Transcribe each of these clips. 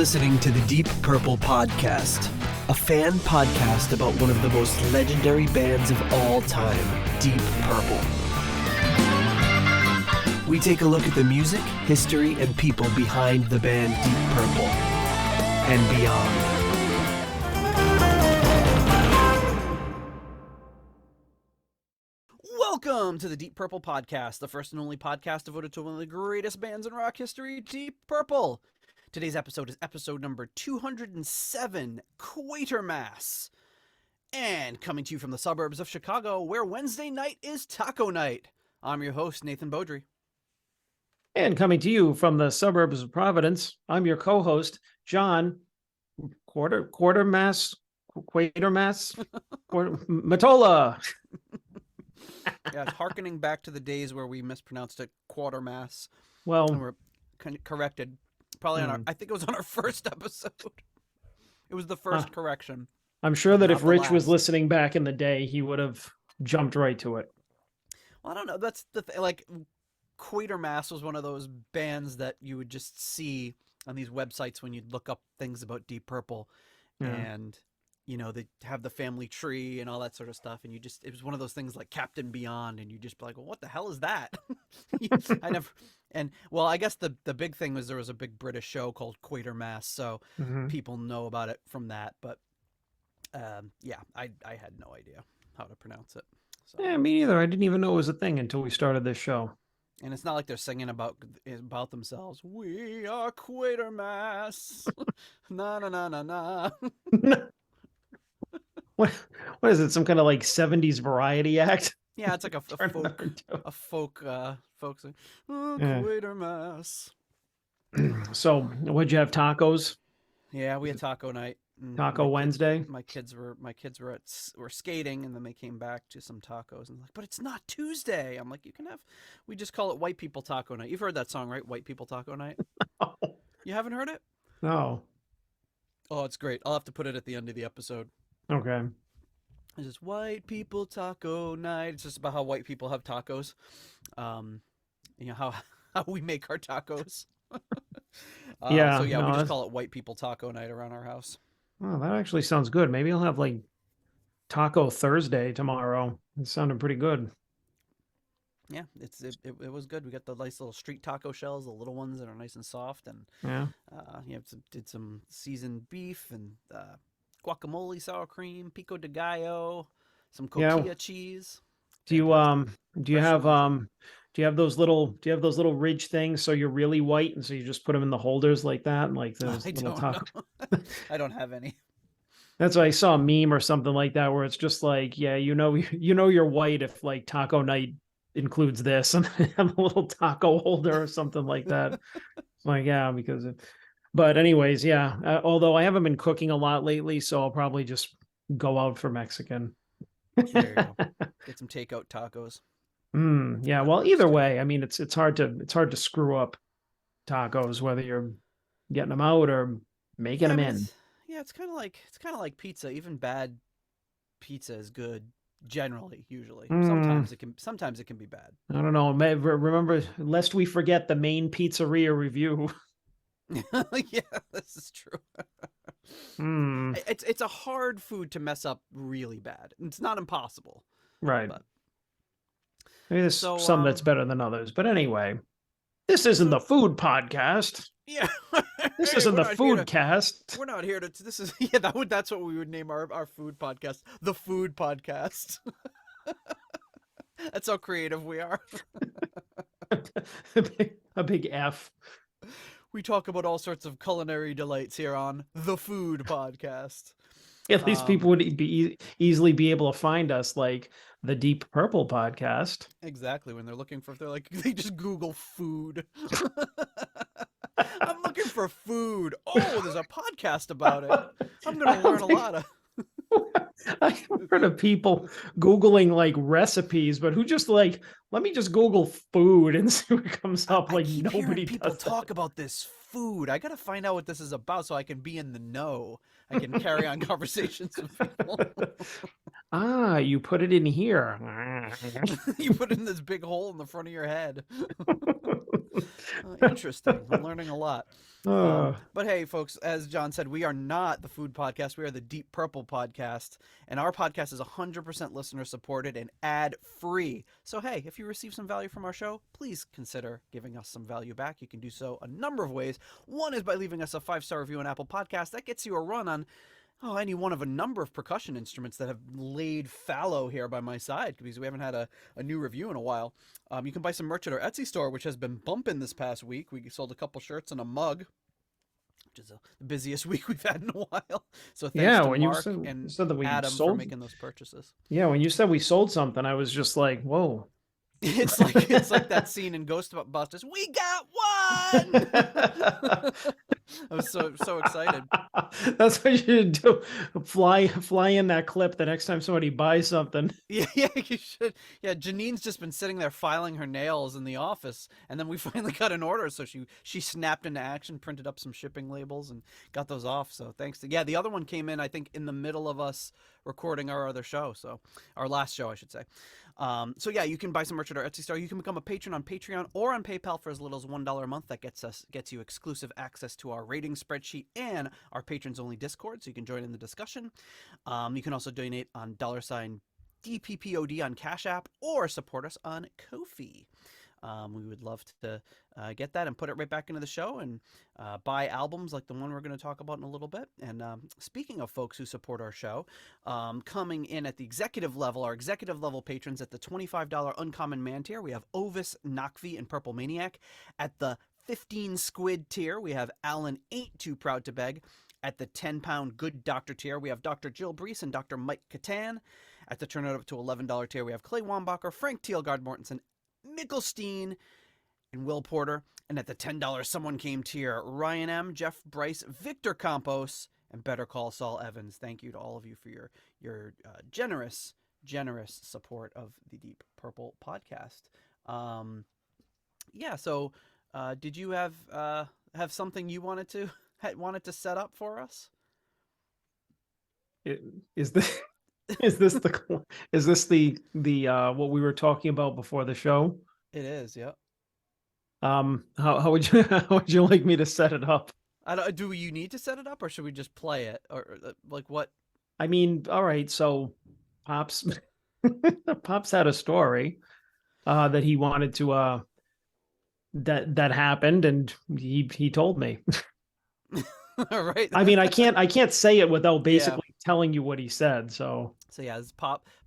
listening to the Deep Purple Podcast, a fan podcast about one of the most legendary bands of all time, Deep Purple. We take a look at the music, history, and people behind the band Deep Purple and beyond. Welcome to the Deep Purple Podcast, the first and only podcast devoted to one of the greatest bands in rock history, Deep Purple. Today's episode is episode number 207, Quatermass. And coming to you from the suburbs of Chicago, where Wednesday night is taco night. I'm your host, Nathan Beaudry. And coming to you from the suburbs of Providence, I'm your co-host, John Quatermass, Matola. Yeah, it's hearkening back to the days where we mispronounced it Quatermass. Well, and we're corrected. Probably on our, I think it was on our first episode. It was the first correction. I'm sure that if Rich was listening back in the day, he would have jumped right to it. Well, I don't know. That's the like Quatermass was one of those bands that you would just see on these websites when you'd look up things about Deep Purple, and you know they have the family tree and all that sort of stuff, and it was one of those things like Captain Beyond, and you just be like, well, what the hell is that? I guess the big thing was there was a big British show called Quatermass, so people know about it from that. But I had no idea how to pronounce it. So. Yeah, me neither. I didn't even know it was a thing until we started this show. And it's not like they're singing about themselves. We are Quatermass. Na na na na na. What is it? Some kind of like 70s variety act? Yeah, it's like a folk song. Oh, Quatermass. So, what'd you have, tacos? Yeah, we had taco night. Taco Wednesday. My kids were skating, and then they came back to some tacos, and like, but it's not Tuesday. I'm like, we just call it White People Taco Night. You've heard that song, right? White People Taco Night. No. You haven't heard it? No. Oh, it's great. I'll have to put it at the end of the episode. Okay. It's just White People Taco Night. It's just about how white people have tacos. You know how we make our tacos. We just call it White People Taco Night around our house. Oh, that actually sounds good. Maybe I'll have like Taco Thursday tomorrow. It sounded pretty good. Yeah, it was good. We got the nice little street taco shells, the little ones that are nice and soft, and did some seasoned beef and guacamole, sour cream, pico de gallo, some cotija cheese. Do you have those little ridge things so you're really white, and so you just put them in the holders like that, and like those little taco? I don't have any. That's why I saw a meme or something like that where it's just like, yeah, you're white if like taco night includes this, and have a little taco holder or something like that. Like, yeah, but anyways, yeah. Although I haven't been cooking a lot lately, so I'll probably just go out for Mexican. There you go. Get some takeout tacos. Yeah. Well, either way, I mean, it's hard to screw up tacos, whether you're getting them out or making them in. It's kind of like pizza. Even bad pizza is good generally. Usually, sometimes it can be bad. I don't know. Remember, lest we forget the main pizzeria review. Yeah, this is true. It's a hard food to mess up really bad. It's not impossible, right? But maybe there's some that's better than others. But anyway, this isn't the food podcast. Yeah, this isn't the food cast. We're not here to. This is that's what we would name our food podcast, the food podcast. That's how creative we are. A big F. We talk about all sorts of culinary delights here on the Food Podcast. At least people would easily be able to find us, like the Deep Purple Podcast. Exactly. When they're looking for, they just Google food. I'm looking for food. Oh, there's a podcast about it. I'm going to learn a lot of. I've heard of people Googling like recipes, but who just like, let me just Google food and see what comes up. Like nobody people does talk about this food. I got to find out what this is about so I can be in the know. I can carry on conversations with people. You put it in here. You put it in this big hole in the front of your head. Interesting. I'm learning a lot. Uh, But hey, folks, as John said, we are not the food podcast. We are the Deep Purple podcast. And our podcast is 100% listener supported and ad free. So, hey, if you receive some value from our show, please consider giving us some value back. You can do so a number of ways. One is by leaving us a 5-star review on Apple Podcasts. That gets you a run on any one of a number of percussion instruments that have laid fallow here by my side because we haven't had a new review in a while. You can buy some merch at our Etsy store, which has been bumping this past week. We sold a couple shirts and a mug, which is the busiest week we've had in a while. So thanks to when you Mark said, and that we Adam for sold, making those purchases. yeah, when you said we sold something, I was just like, whoa. It's like that scene in Ghostbusters. We got one. I was so excited. That's what you should do. Fly in that clip the next time somebody buys something. Yeah, you should. Yeah, Janine's just been sitting there filing her nails in the office, and then we finally got an order, so she snapped into action, printed up some shipping labels, and got those off. So thanks to the other one came in, I think, in the middle of us recording our other show, so our last show, I should say. So yeah, you can buy some merch at our Etsy store. You can become a patron on Patreon or on PayPal for as little as $1 a month. That gets you exclusive access to our rating spreadsheet and our patrons only Discord, so you can join in the discussion. You can also donate on $DPPOD on Cash App or support us on Ko-fi. We would love to get that and put it right back into the show and buy albums like the one we're going to talk about in a little bit. And speaking of folks who support our show, coming in at the executive level, our executive level patrons at the $25 Uncommon Man tier, we have Ovis, Nakvi, and Purple Maniac. At the 15 Squid tier, we have Alan Ain't Too Proud to Beg. At the 10-pound Good Doctor tier, we have Dr. Jill Brees and Dr. Mike Catan. At the turn it up to $11 tier, we have Clay Wambacher, Frank Thielgard Mortensen, Mickelstein, and Will Porter. And at the $10 Someone Came tier, Ryan M., Jeff Bryce, Victor Campos, and Better Call Saul Evans. Thank you to all of you for your generous support of the Deep Purple podcast. So did you have something you wanted to set up for us? Is this the what we were talking about before the show? It is, yeah. How would you like me to set it up? Do you need to set it up, or should we just play it, or like what? I mean, all right. So, Pops had a story that he wanted to that happened, and he told me. All right. I mean, I can't say it without basically telling you what he said. So yeah,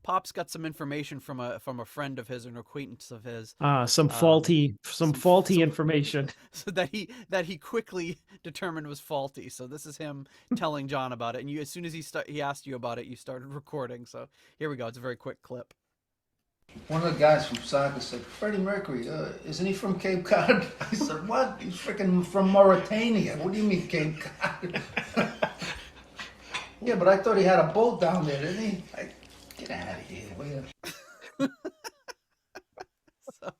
Pop's got some information from a friend of his, an acquaintance of his. Some faulty information. So that he quickly determined was faulty. So this is him telling John about it, and as soon as he asked you about it, you started recording. So here we go. It's a very quick clip. One of the guys from soccer said, Freddie Mercury, isn't he from Cape Cod? I said, what? He's freaking from Mauritania. What do you mean Cape Cod? Yeah, but I thought he had a boat down there, didn't he? Get out of here, will you? So,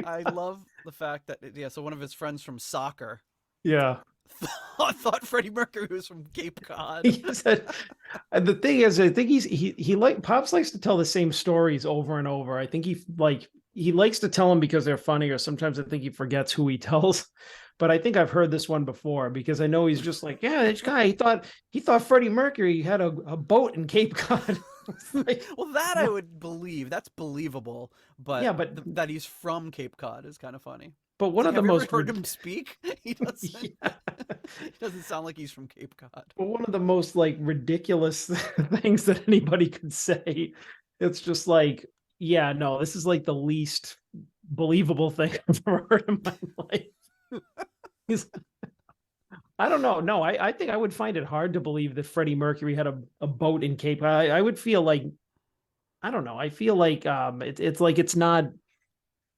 I love the fact that, so one of his friends from soccer thought Freddie Mercury was from Cape Cod. He said, and the thing is, I think he Pops likes to tell the same stories over and over. I think he likes to tell them because they're funny, or sometimes I think he forgets who he tells. But I think I've heard this one before because I know he's just like, yeah, this guy, he thought Freddie Mercury had a boat in Cape Cod. Well, that I would believe. That's believable. But yeah, but that he's from Cape Cod is kind of funny. But one of the most heard him speak? He doesn't. He doesn't sound like he's from Cape Cod. But one of the most ridiculous things that anybody could say. It's just like, yeah, no, this is like the least believable thing I've ever heard in my life. I don't know. No, I think I would find it hard to believe that Freddie Mercury had a boat in Cape Cod. I would feel like, I don't know. I feel like it's like it's not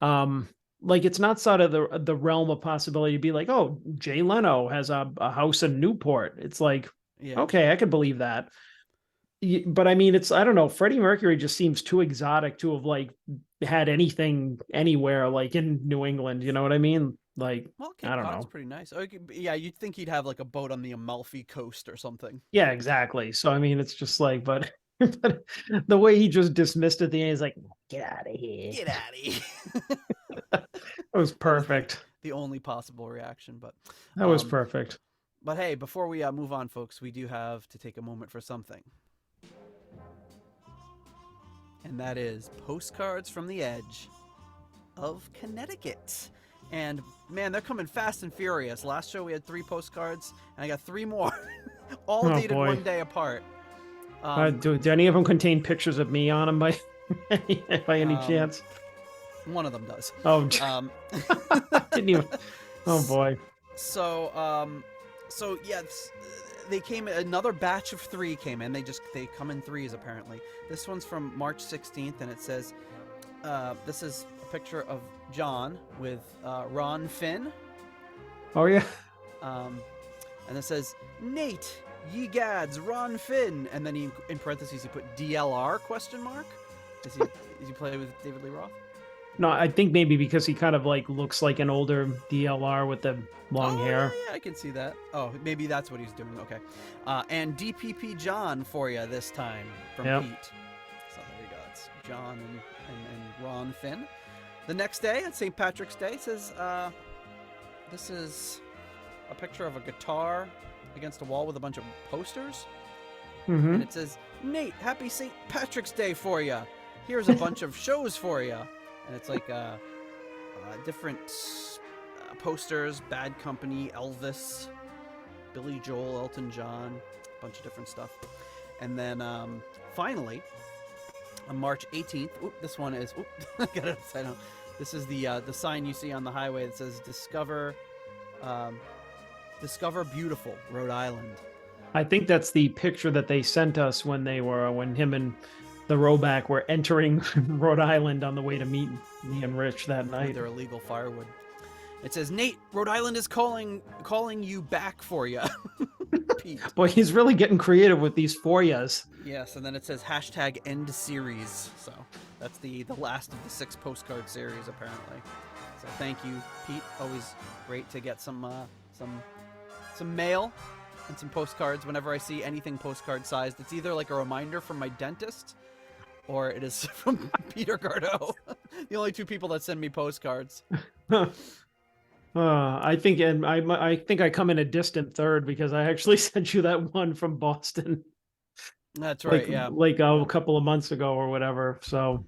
it's not sort of the realm of possibility to be like, oh, Jay Leno has a house in Newport. It's like, okay, I could believe that. But I mean, I don't know. Freddie Mercury just seems too exotic to have had anything anywhere in New England. You know what I mean? Cape I don't know. Pretty nice. Yeah, you'd think he'd have a boat on the Amalfi Coast or something. Yeah, exactly. So I mean, it's just but the way he just dismissed it, the end is like, get out of here. Get out of here. That was perfect. The only possible reaction, but That was perfect. But hey, before we move on, folks, we do have to take a moment for something. And that is Postcards from the Edge of Connecticut. And man, they're coming fast and furious. Last show we had 3 postcards, and I got 3 more, all dated boy. 1 day apart. Do any of them contain pictures of me on them by any chance? One of them does. Oh, didn't even. Oh boy. So yeah, they came. Another batch of 3 came in. They come in threes apparently. This one's from March 16th, and it says, "This is a picture of John with Ron Finn." Oh yeah. And it says, "Nate, ye gads, Ron Finn," and then he in parentheses he put DLR question mark. Is he play with David Lee Roth? No, I think maybe because he kind of like looks like an older DLR with the long hair. Yeah, I can see that. Oh, maybe that's what he's doing. Okay. And DPP John for you this time from Pete. So there you go. It's John and Ron Finn. The next day, on St. Patrick's Day, it says, this is a picture of a guitar against a wall with a bunch of posters. Mm-hmm. And it says, "Nate, happy St. Patrick's Day for you. Here's a bunch of shows for you." And it's like different posters, Bad Company, Elvis, Billy Joel, Elton John, a bunch of different stuff. And then finally, on March 18th, this one is, I got it upside down. This is the sign you see on the highway that says Discover Beautiful, Rhode Island. I think that's the picture that they sent us when him and the Roback were entering Rhode Island on the way to meet me and Rich that night. With their illegal firewood. It says, "Nate, Rhode Island is calling you back for you." Pete. Boy, he's really getting creative with these for yas. Yes, and then it says #end series. So that's the last of the 6 postcard series apparently. So thank you, Pete. Always great to get some mail and some postcards whenever I see anything postcard sized. It's either like a reminder from my dentist, or it is from Peter Gardeau. The only 2 people that send me postcards. I think I come in a distant third because I actually sent you that one from Boston. That's right. Like a couple of months ago or whatever. So,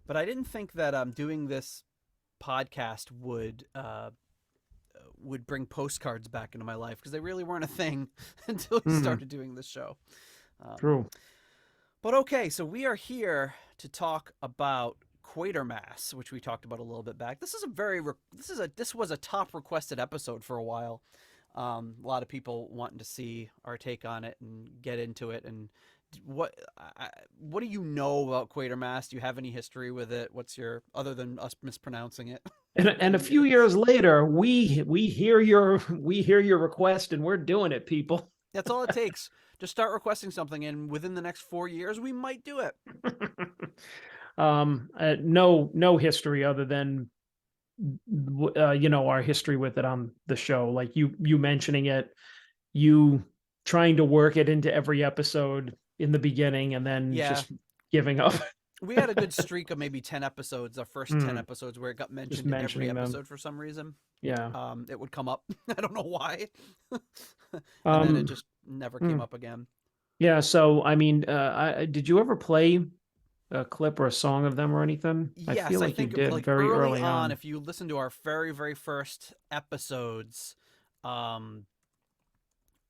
but I didn't think that doing this podcast would bring postcards back into my life, because they really weren't a thing until we started doing this show. True. But okay, so we are here to talk about Quatermass, which we talked about a little bit back. This was a top requested episode for a while. A lot of people wanting to see our take on it and get into it. And what do you know about Quatermass? Do you have any history with it? Other than us mispronouncing it? And a few years later, we hear your request and we're doing it, people. That's all it takes. Just start requesting something, and within the next 4 years, we might do it. No history other than our history with it on the show. Like you mentioning it, you trying to work it into every episode in the beginning, and then just giving up. We had a good streak of maybe 10 episodes, our first 10 episodes, where it got mentioned in every episode for some reason. Yeah. It would come up. I don't know why. And then it just never came up again. Yeah. So, I mean, did you ever play a clip or a song of them or anything? Yes, I feel like you did, like very early on. If you listen to our very, very first episodes,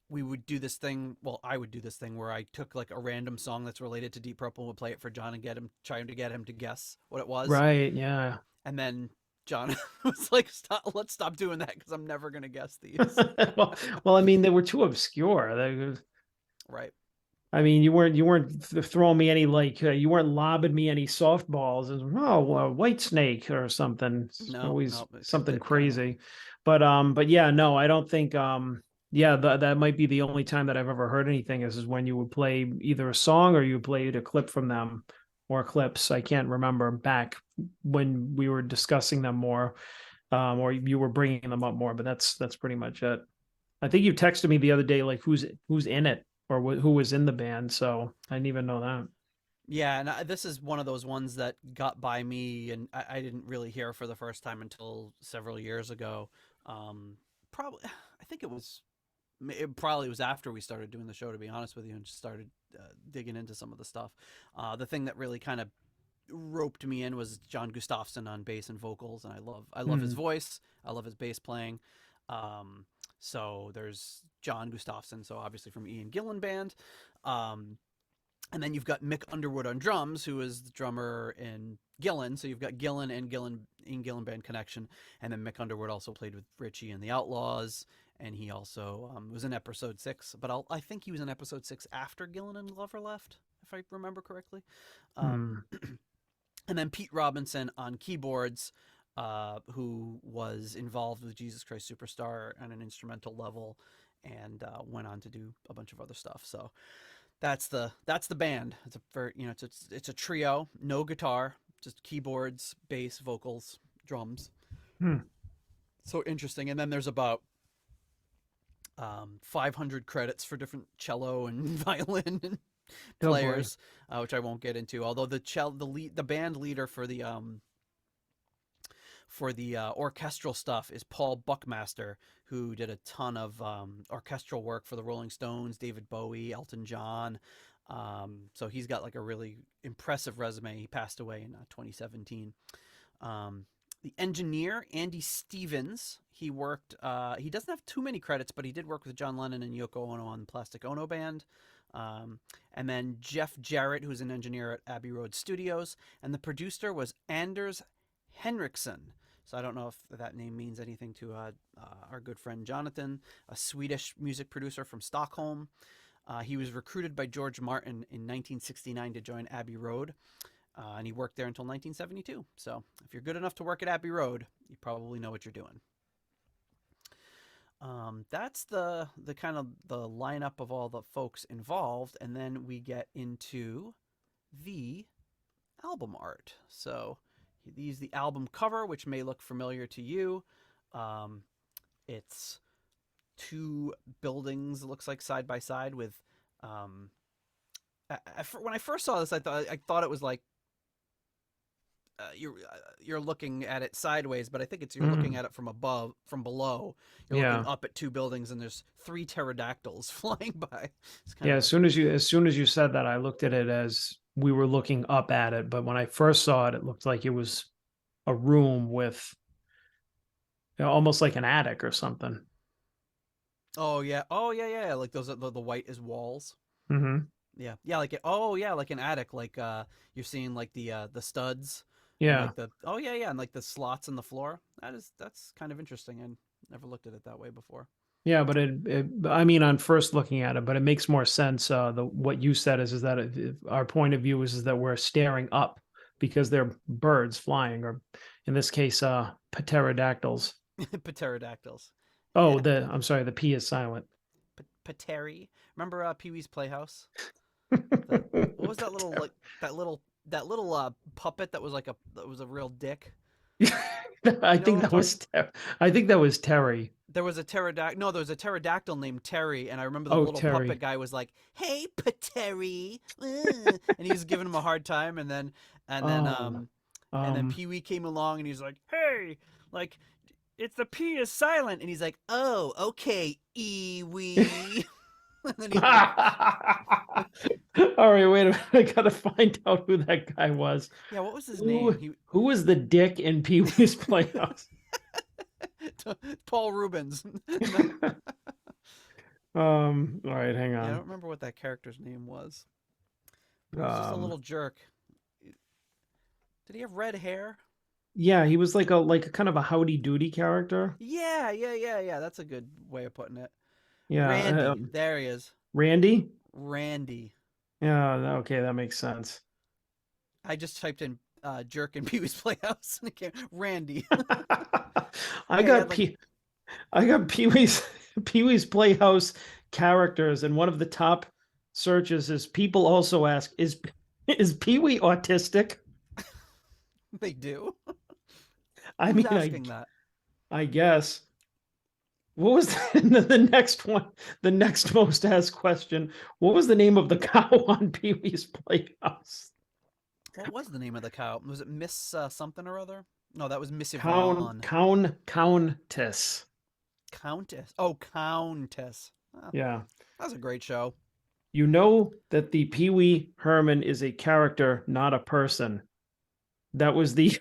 we would do this thing. Well, I would do this thing where I took like a random song that's related to Deep Purple and would play it for John and trying to get him to guess what it was. Right. Yeah. And then John was like, let's stop doing that, because I'm never going to guess these. well, I mean, they were too obscure. Right. I mean, you weren't throwing me any, like, you weren't lobbing me any softballs. It was, White Snake or something. It's always something crazy. But yeah, no, I don't think, that might be the only time that I've ever heard anything is when you would play either a song or you played a clip from them, or clips. I can't remember back when we were discussing them more, or you were bringing them up more, but that's pretty much it. I think you texted me the other day, like who's in it or who was in the band. So I didn't even know that. Yeah, and this is one of those ones that got by me, and I didn't really hear for the first time until several years ago. Probably, I think it probably was after we started doing the show, to be honest with you, and just started digging into some of the stuff. The thing that really kind of roped me in was John Gustafsson on bass and vocals, and I love his voice. I love his bass playing. Um, so there's John Gustafsson, so obviously from Ian Gillan band. Um, and then you've got Mick Underwood on drums, who is the drummer in Gillan. So you've got Gillan and Ian Gillan band connection, and then Mick Underwood also played with Ritchie and the Outlaws, and he also was in episode 6. But I think he was in episode 6 after Gillan and Glover left, if I remember correctly. Hmm. And then Pete Robinson on keyboards, who was involved with Jesus Christ Superstar on an instrumental level, and went on to do a bunch of other stuff. So that's the band. It's a trio, no guitar, just keyboards, bass, vocals, drums. Hmm. So interesting. And then there's about 500 credits for different cello and violin and Oh, boy. players, which I won't get into. Although the band leader for the orchestral stuff is Paul Buckmaster, who did a ton of orchestral work for the Rolling Stones, David Bowie, Elton John. So he's got like a really impressive resume. He passed away in 2017. The engineer, Andy Stevens, he worked, he doesn't have too many credits, but he did work with John Lennon and Yoko Ono on the Plastic Ono Band. And then Jeff Jarrett, who's an engineer at Abbey Road Studios. And the producer was Anders Henriksson. So I don't know if that name means anything to our good friend Jonathan, a Swedish music producer from Stockholm. He was recruited by George Martin in 1969 to join Abbey Road, and he worked there until 1972. So if you're good enough to work at Abbey Road, you probably know what you're doing. That's the kind of the lineup of all the folks involved, and then we get into the album art. So these the album cover, which may look familiar to you. It's two buildings, it looks like side by side with. When I first saw this, I thought it was like you're looking at it sideways, but I think you're looking at it from below. You're looking up at two buildings, and there's 3 pterodactyls flying by. As soon as you said that, I looked at it as we were looking up at it. But when I first saw it, it looked like it was a room with almost like an attic or something. Oh yeah, like those the white is walls. Mm-hmm. Yeah, like like an attic, like you're seeing like the studs. Yeah. And like and like the slots in the floor. That's kind of interesting. I never looked at it that way before. Yeah, but I mean, on first looking at it, but it makes more sense. What you said is that our point of view is that we're staring up because they're birds flying, or in this case, pterodactyls. Pterodactyls. Oh, I'm sorry, the P is silent. Pateri. Remember Pee-wee's Playhouse? What was that little little puppet that was that was a real dick? I think that was Terry. There was a pterodactyl. No, there was a pterodactyl named Terry, and I remember the little Terry. puppet guy was like, "Hey, Pateri," and he was giving him a hard time, and then Pee-wee came along, and he's like, "Hey, like, it's the P is silent," and he's like, "Oh, okay, Ewee." All right, wait a minute. I gotta find out who that guy was. Yeah, what was his name? Who was the dick in Pee-wee's Playhouse? Paul Rubens. All right, hang on. Yeah, I don't remember what that character's name was. He was just a little jerk. Did he have red hair? Yeah, he was like a kind of a howdy doody character. Yeah. That's a good way of putting it. Yeah, Randy. There he is. Randy. Yeah, okay, that makes sense. I just typed in jerk in Pee-wee's Playhouse, and it came Randy. I got Pee-wee's Playhouse characters, and one of the top searches is people also ask, is Pee-wee autistic? They do. I Who's mean, asking that? I guess. What was the next one? The next most asked question. What was the name of the cow on Pee-wee's Playhouse? What was the name of the cow? Was it Miss something or other? No, that was Miss Yvonne. Countess. Countess. Oh, Countess. Oh, Yeah. that was a great show. You know that the Pee Wee Herman is a character, not a person. That was the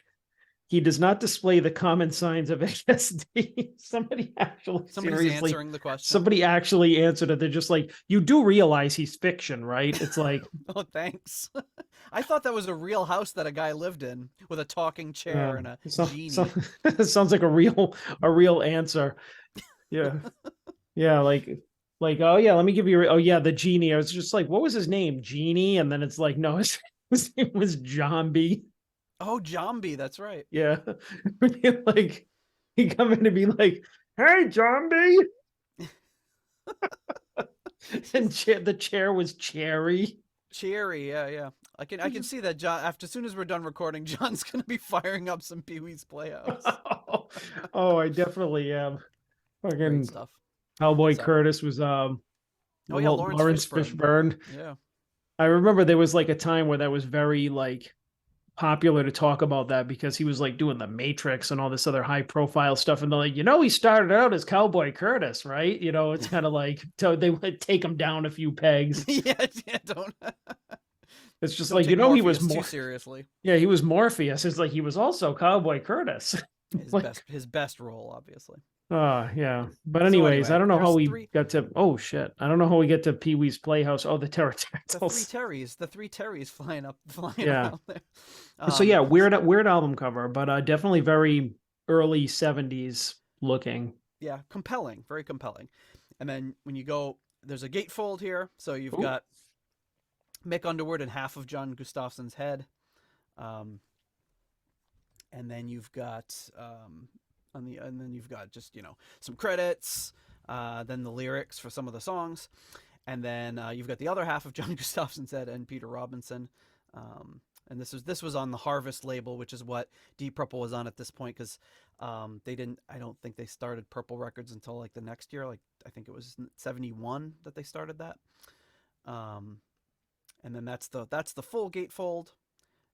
he does not display the common signs of ASD. Somebody's answering the question. Somebody actually answered it. They're just like, you do realize he's fiction, right? It's like, oh, thanks. I thought that was a real house that a guy lived in with a talking chair and a genie. It sounds like a real answer. Yeah. Yeah, like oh yeah, let me give you oh yeah, the genie. I was just like, what was his name? Genie? And then it's like, no, his name was Jambi. Oh, Jambi, that's right. Yeah. Like he come in to be like, hey, Jambi. And the chair was Cherry. Cherry, yeah. I can see that John. As soon as we're done recording, John's gonna be firing up some Pee Wee's Playhouse. Oh, I definitely am. Fucking great stuff. Cowboy Curtis was Lawrence Fishburne. Yeah. I remember there was like a time where that was very like popular to talk about that because he was like doing the Matrix and all this other high profile stuff. And they're like, he started out as Cowboy Curtis, right? It's kind of like, so they would take him down a few pegs. yeah, don't. It's just don't like, Morpheus he was more seriously. Yeah, he was Morpheus. It's like he was also Cowboy Curtis. His best role, obviously. Yeah. But anyways, I don't know how we got to. Oh shit! I don't know how we get to Pee Wee's Playhouse. Oh, the pterodactyls. The three Terrys flying yeah. around there. So yeah, weird album cover, but definitely very early 70s looking. Yeah, compelling, very compelling. And then when you go, there's a gatefold here, so you've got Mick Underwood and half of John Gustafson's head, and then you've got and then you've got just some credits, then the lyrics for some of the songs, and then you've got the other half of John Gustafson's head and Peter Robinson, and this was on the Harvest label, which is what Deep Purple was on at this point, because I don't think they started Purple Records until like the next year, like I think it was 71 that they started that, and then that's the full gatefold,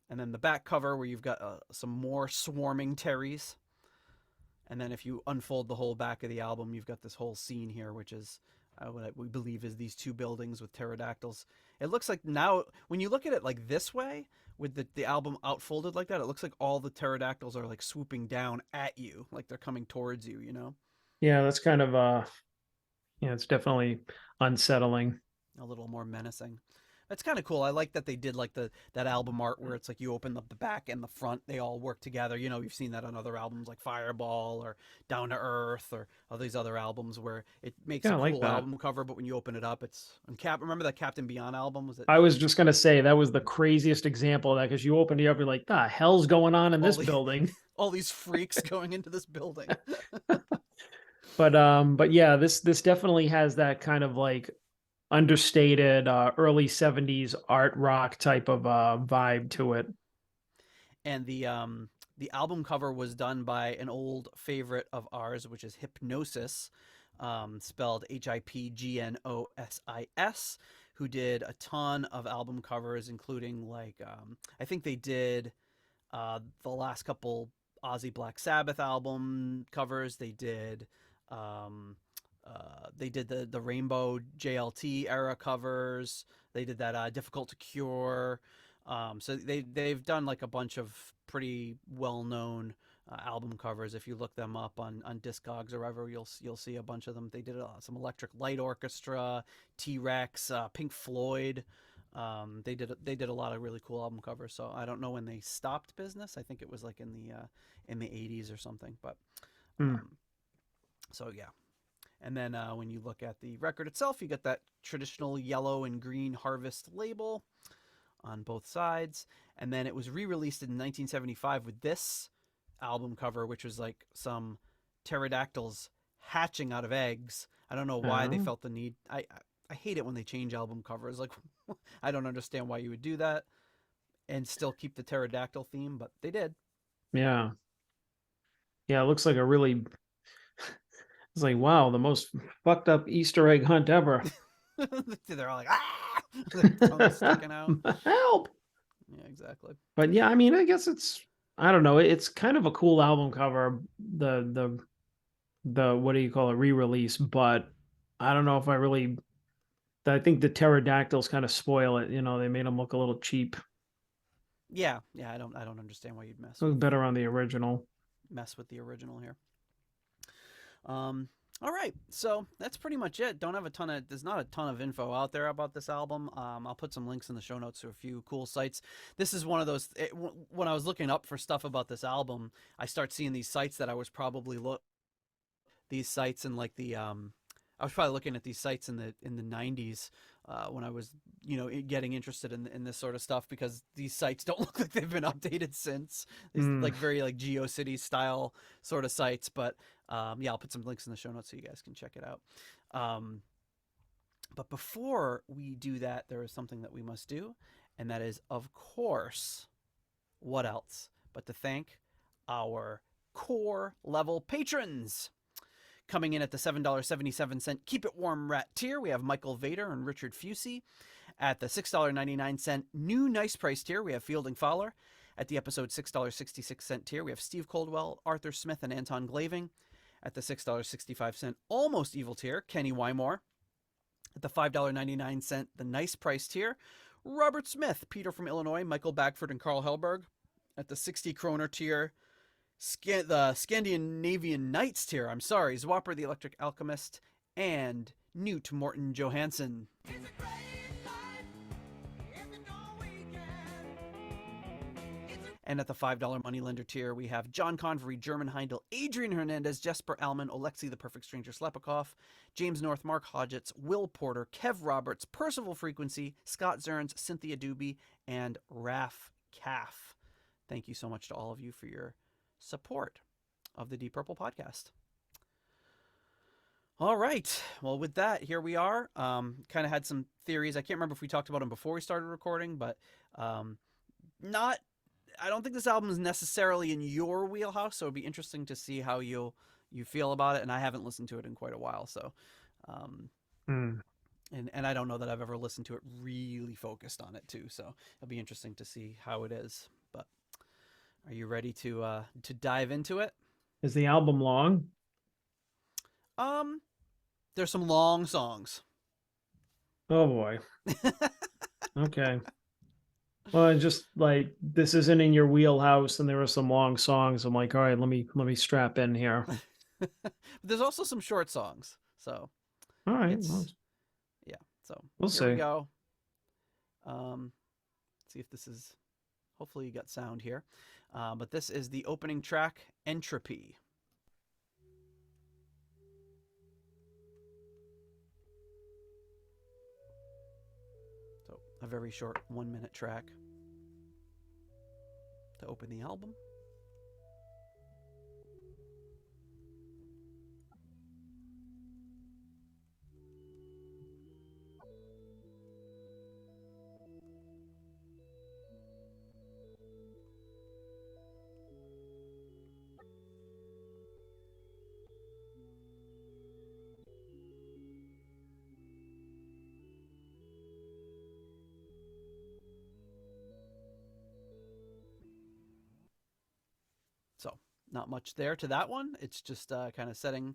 and then the back cover where you've got some more swarming Terrys. And then if you unfold the whole back of the album, you've got this whole scene here, which is what we believe is these two buildings with pterodactyls. It looks like now, when you look at it like this way, with the album outfolded like that, it looks like all the pterodactyls are like swooping down at you, like they're coming towards you, Yeah, that's kind of, it's definitely unsettling. A little more menacing. It's kind of cool. I like that they did like that album art where it's like you open up the back and the front, they all work together. You've seen that on other albums like Fireball or Down to Earth or all these other albums where it makes a cool album cover, but when you open it up, it's remember that Captain Beyond album? Was it? I was just gonna say that was the craziest example of that, because you open it up, you're like, the hell's going on in this building? All these freaks going into this building. But yeah, this definitely has that kind of like understated early 70s art rock type of vibe to it. And the album cover was done by an old favorite of ours, which is Hypnosis, spelled Hipgnosis, who did a ton of album covers, including like I think they did the last couple Ozzy Black Sabbath album covers. They did the Rainbow JLT era covers. They did that Difficult to Cure. So they've done like a bunch of pretty well-known album covers. If you look them up on Discogs or wherever, you'll see a bunch of them. They did some Electric Light Orchestra, T-Rex, Pink Floyd. They did a lot of really cool album covers. So I don't know when they stopped business. I think it was like in the 80s or something. But so yeah. And then when you look at the record itself, you get that traditional yellow and green Harvest label on both sides. And then it was re-released in 1975 with this album cover, which was like some pterodactyls hatching out of eggs. I don't know why they felt the need. I hate it when they change album covers. Like, I don't understand why you would do that and still keep the pterodactyl theme, but they did. Yeah. Yeah, it looks like a really... It's like, wow, the most fucked up Easter egg hunt ever. They're all like, ah! Their tongues sticking out. Help! Yeah, exactly. But yeah, I mean, I guess I don't know. It's kind of a cool album cover. The what do you call it, re-release? But I don't know if I think the pterodactyls kind of spoil it. They made them look a little cheap. Yeah, I don't understand why you'd Look better on the original. mess with the original here. All right, so that's pretty much it. There's not a ton of info out there about this album. I'll put some links in the show notes to a few cool sites. This is one of those, when I was looking up for stuff about this album, I start seeing these sites that I was probably these sites in like I was probably looking at these sites in the 90s when I was getting interested in this sort of stuff, because these sites don't look like they've been updated since. These like very like GeoCities style sort of sites, but yeah, I'll put some links in the show notes so you guys can check it out. But before we do that, there is something that we must do, and that is, of course, what else but to thank our core level patrons. Coming in at the $7.77 Keep It Warm Rat tier, we have Michael Vader and Richard Fusey. At the $6.99 New Nice Price tier, we have Fielding Fowler. At the episode $6.66 tier, we have Steve Coldwell, Arthur Smith, and Anton Glaving. At the $6.65 Almost Evil tier, Kenny Wymore. At the $5.99 The Nice Price tier, Robert Smith, Peter from Illinois, Michael Bagford, and Carl Hellberg. At the 60 kroner tier, the Scandinavian Knights tier, Zwapper the Electric Alchemist, and Newt Morton Johansson. And at the $5 moneylender tier, we have John Convery, German Heindel, Adrian Hernandez, Jesper Alman, Alexei the Perfect Stranger Slepikoff, James North, Mark Hodgetts, Will Porter, Kev Roberts, Percival Frequency, Scott Zerns, Cynthia Doobie, and Raf Calf. Thank you so much to all of you for your support of the Deep Purple podcast. All right. Well, with that, here we are. Kind of had some theories. I can't remember if we talked about them before we started recording, but I don't think this album is necessarily in your wheelhouse, so it'd be interesting to see how you feel about it. And I haven't listened to it in quite a while, so and I don't know that I've ever listened to it really focused on it too. So it'll be interesting to see how it is. But are you ready to dive into it? Is the album long? There's some long songs. Oh boy. Okay. Well, just like this isn't in your wheelhouse, and there are some long songs. I'm like, all right, let me strap in here. There's also some short songs, so all right. Yeah. So we'll here see. we go. See if this is. Hopefully, you got sound here. But this is the opening track, Entropy. So a very short 1-minute track to open the album. So not much there to that one. It's just kind of setting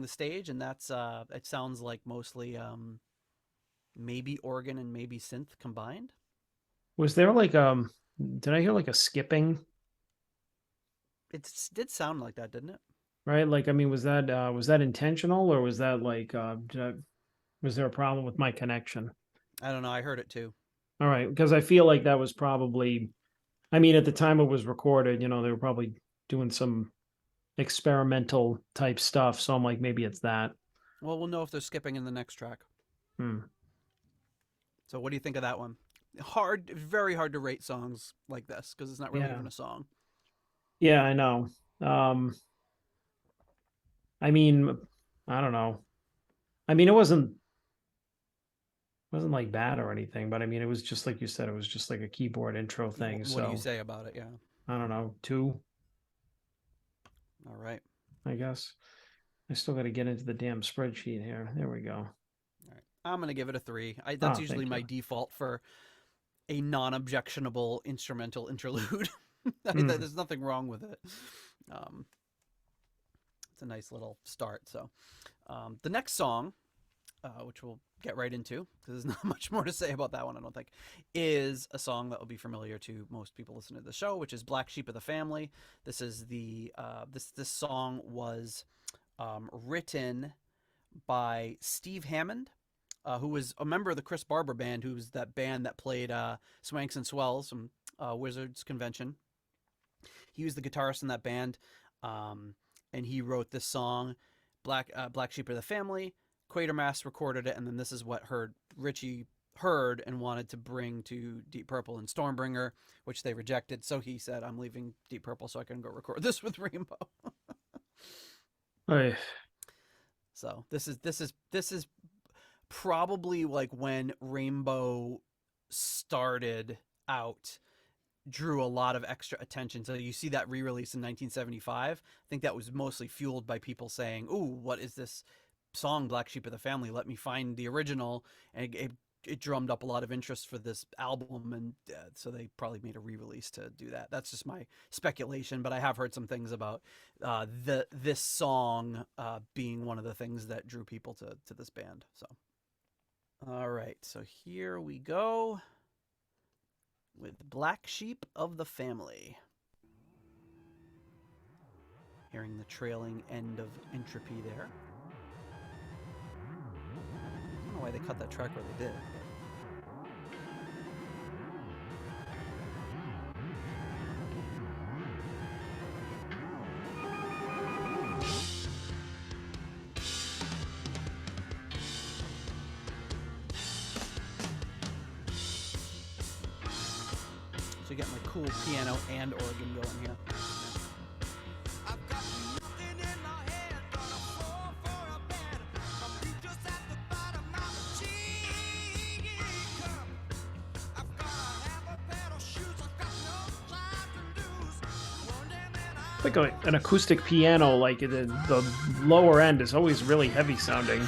the stage, and that's it sounds like mostly maybe organ and maybe synth combined. Was there like did I hear like a skipping? It did sound like that, didn't it? Right? Like, I mean, was that intentional, or was that like was there a problem with my connection? I don't know. I heard it too. All right, because I feel like that was probably, I mean, at the time it was recorded, they were probably doing some experimental type stuff. So I'm like, maybe it's that. Well, we'll know if they're skipping in the next track. So what do you think of that one? Very hard to rate songs like this because it's not really even a song. Yeah, I know. I mean, I don't know. I mean, it wasn't like bad or anything, but I mean, it was just like you said, it was just like a keyboard intro thing. What do you say about it? Yeah. I don't know, 2. All right. I guess. I still got to get into the damn spreadsheet here. There we go. All right. I'm going to give it a 3. That's usually my default for a non-objectionable instrumental interlude. There's nothing wrong with it. It's a nice little start. So the next song, which we'll get right into, because there's not much more to say about that one, I don't think, is a song that will be familiar to most people listening to the show, which is Black Sheep of the Family. This is the this song was written by Steve Hammond, who was a member of the Chris Barber Band, who's that band that played Swanks and Swells from Wizards Convention. He was the guitarist in that band, and he wrote this song, Black Sheep of the Family. Quatermass recorded it, and then this is what Ritchie heard and wanted to bring to Deep Purple and Stormbringer, which they rejected. So he said, "I'm leaving Deep Purple so I can go record this with Rainbow." Right. So this is probably like when Rainbow started out, drew a lot of extra attention. So you see that re-release in 1975. I think that was mostly fueled by people saying, "Ooh, what is this song, Black Sheep of the Family? Let me find the original." And it drummed up a lot of interest for this album, and so they probably made a re-release to do that. That's just my speculation, but I have heard some things about this song being one of the things that drew people to this band. So, all right, so here we go with Black Sheep of the Family. Hearing the trailing end of Entropy there. I don't know why they cut that track where they did. So you're getting like cool piano and organ going here. Like an acoustic piano, like the lower end is always really heavy sounding. Yeah.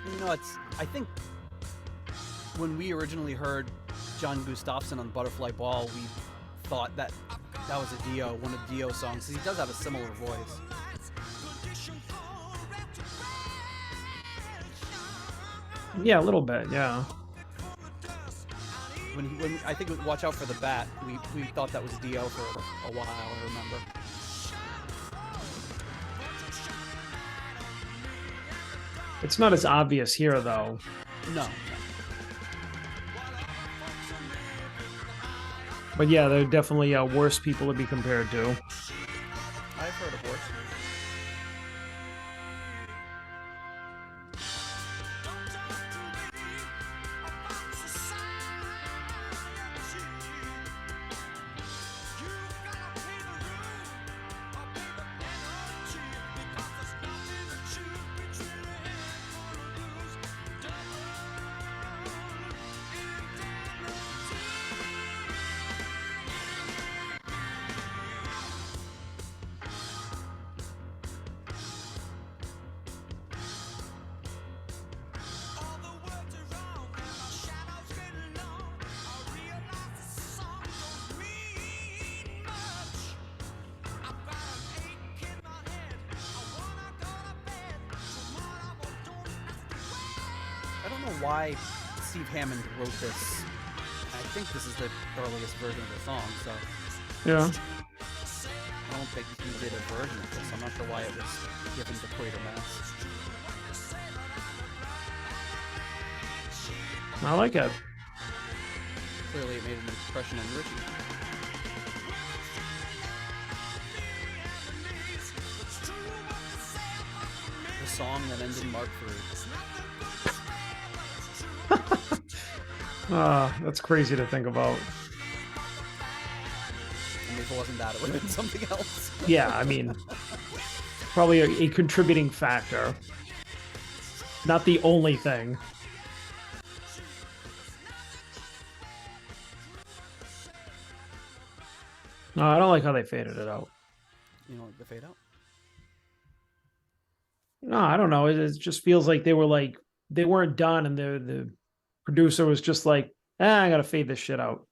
You know, I think when we originally heard John Gustafson on Butterfly Ball, we thought that was a Dio, one of Dio's songs, because he does have a similar voice. Yeah, a little bit, yeah. When I think Watch Out for the Bat, we thought that was Dio for a while, I remember. It's not as obvious here, though. No. But yeah, they're definitely worse people to be compared to. I've heard of worse. I don't know why Steve Hammond wrote this. I think this is the earliest version of the song, so Yeah. I don't think he did a version of this. I'm not sure why it was given to Quatermass. I like it. Clearly it made an impression on Ritchie. The song that ended Mark III. That's crazy to think about. And if it wasn't that, it would have been something else. Yeah, I mean, probably a contributing factor. Not the only thing. No, I don't like how they faded it out. You know, like the fade out. No, I don't know. It just feels like they weren't done, and the producer was just like, I gotta fade this shit out.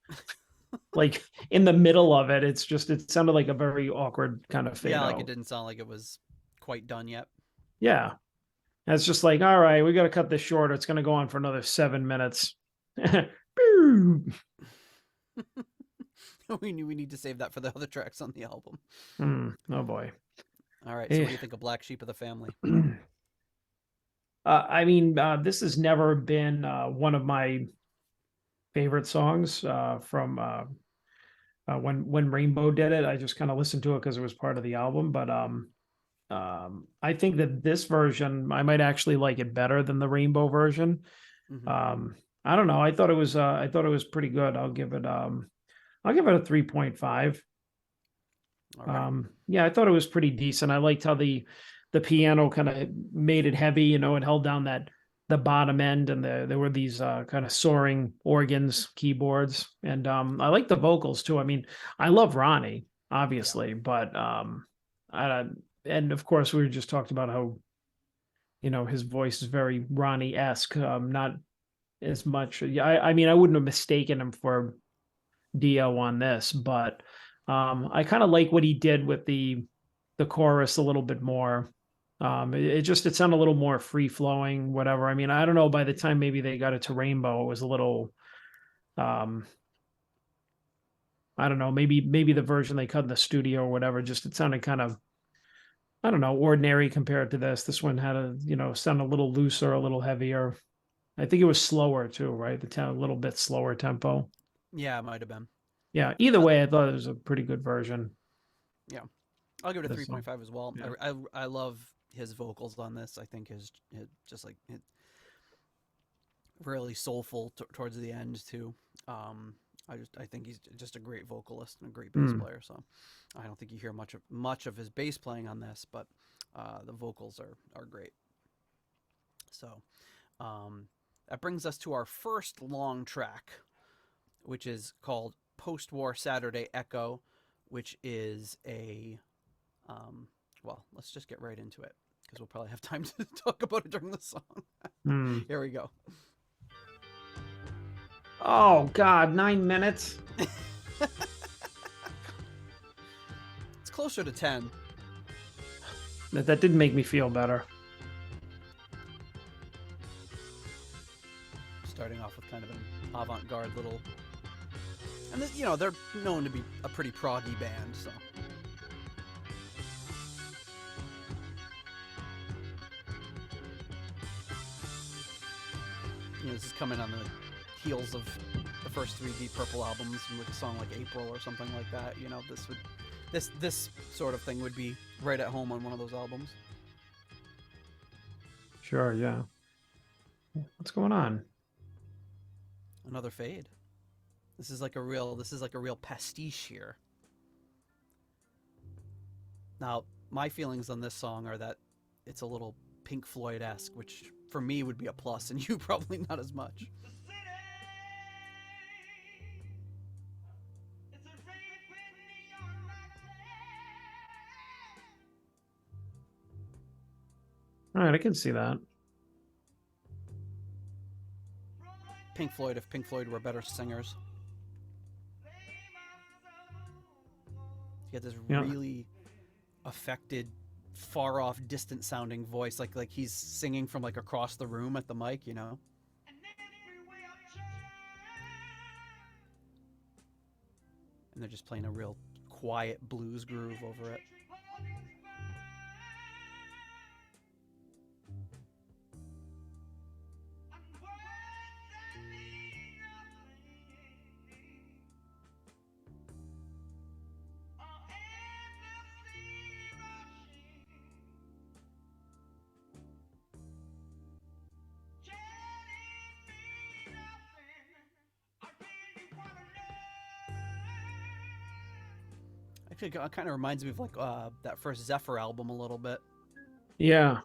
Like in the middle of it, it sounded like a very awkward kind of fade Yeah, like out. it didn't sound like it was quite done yet. Yeah. And it's just like, all right, we got to cut this short. It's going to go on for another 7 minutes. We need to save that for the other tracks on the album. Oh boy. All right. So what do you think of Black Sheep of the Family? I mean, this has never been one of my favorite songs from when Rainbow did it. I just kind of listened to it because it was part of the album. But I think that this version, I might actually like it better than the Rainbow version. Mm-hmm. I don't know. I thought it was pretty good. I'll give it a 3.5. Right. Yeah, I thought it was pretty decent. I liked how the piano kind of made it heavy, you know, it held down the bottom end, and there were these kind of soaring organs, keyboards, and I like the vocals too. I mean, I love Ronnie, obviously, but I and of course we just talked about how, you know, his voice is very Ronnie-esque, not as much. Yeah, I mean, I wouldn't have mistaken him for Dio on this, but I kind of like what he did with the chorus a little bit more. It sounded a little more free flowing, whatever. I mean, I don't know. By the time maybe they got it to Rainbow, it was a little, um, I don't know. Maybe the version they cut in the studio or whatever. Just it sounded kind of, I don't know, ordinary compared to this. This one had sound a little looser, a little heavier. I think it was slower too, right? A little bit slower tempo. Yeah, it might have been. Yeah. Either way, I thought it was a pretty good version. Yeah, I'll give it a This song. 3.5 as well. Yeah. I love his vocals on this. I think his just like it, really soulful towards the end too. I think he's just a great vocalist and a great bass player. So I don't think you hear much of his bass playing on this, but the vocals are great. So that brings us to our first long track, which is called Post-War Saturday Echo, which is a well, let's just get right into it because we'll probably have time to talk about it during the song. Here we go. Oh God, 9 minutes. It's closer to 10. That didn't make me feel better. Starting off with kind of an avant-garde little, and this, they're known to be a pretty proggy band, so. This is coming on the heels of the first 3 Deep Purple albums with a song like April or something like that. This sort of thing would be right at home on one of those albums. Sure, yeah. What's going on? Another fade. This is like a real pastiche here. Now, my feelings on this song are that it's a little Pink Floyd-esque, which for me would be a plus, and you probably not as much. All right, I can see that. Pink Floyd, if Pink Floyd were better singers. You get this really affected, far off, distant sounding voice, like he's singing from like across the room at the mic, And they're just playing a real quiet blues groove over it. Actually, it kind of reminds me of like that first Zephyr album a little bit. Yeah.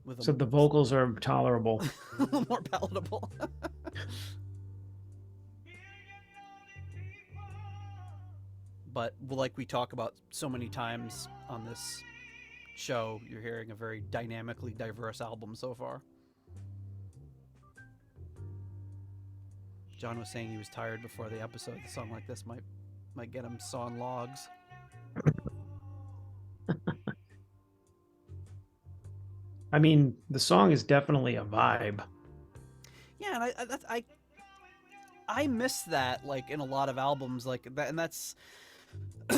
With So the vocals are tolerable. a little more palatable. but like we talk about so many times on this show, you're hearing a very dynamically diverse album so far. John was saying he was tired before the episode. A song like this might get him sawing logs. I mean, the song is definitely a vibe. Yeah, and I miss that, like, in a lot of albums, like that, and that's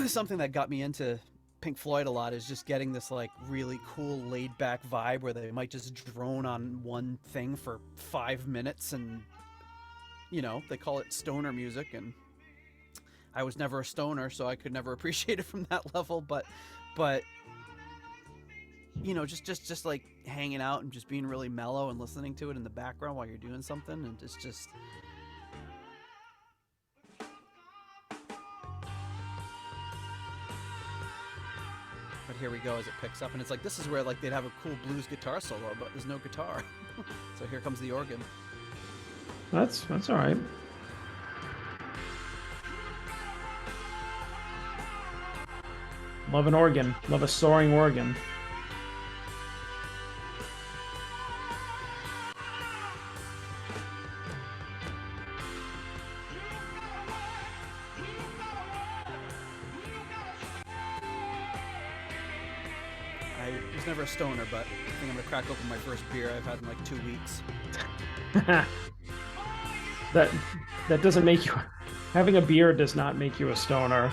something that got me into Pink Floyd a lot, is just getting this like really cool laid back vibe where they might just drone on one thing for 5 minutes, and you know, they call it stoner music, and I was never a stoner, so I could never appreciate it from that level, but you know, just like hanging out and just being really mellow and listening to it in the background while you're doing something, and it's just But here we go as it picks up, and it's like, this is where like they'd have a cool blues guitar solo, but there's no guitar. So here comes the organ. That's all right. Love an organ. Love a soaring organ. I was never a stoner, but I think I'm gonna crack open my first beer I've had in like 2 weeks. That doesn't make you... Having a beer does not make you a stoner.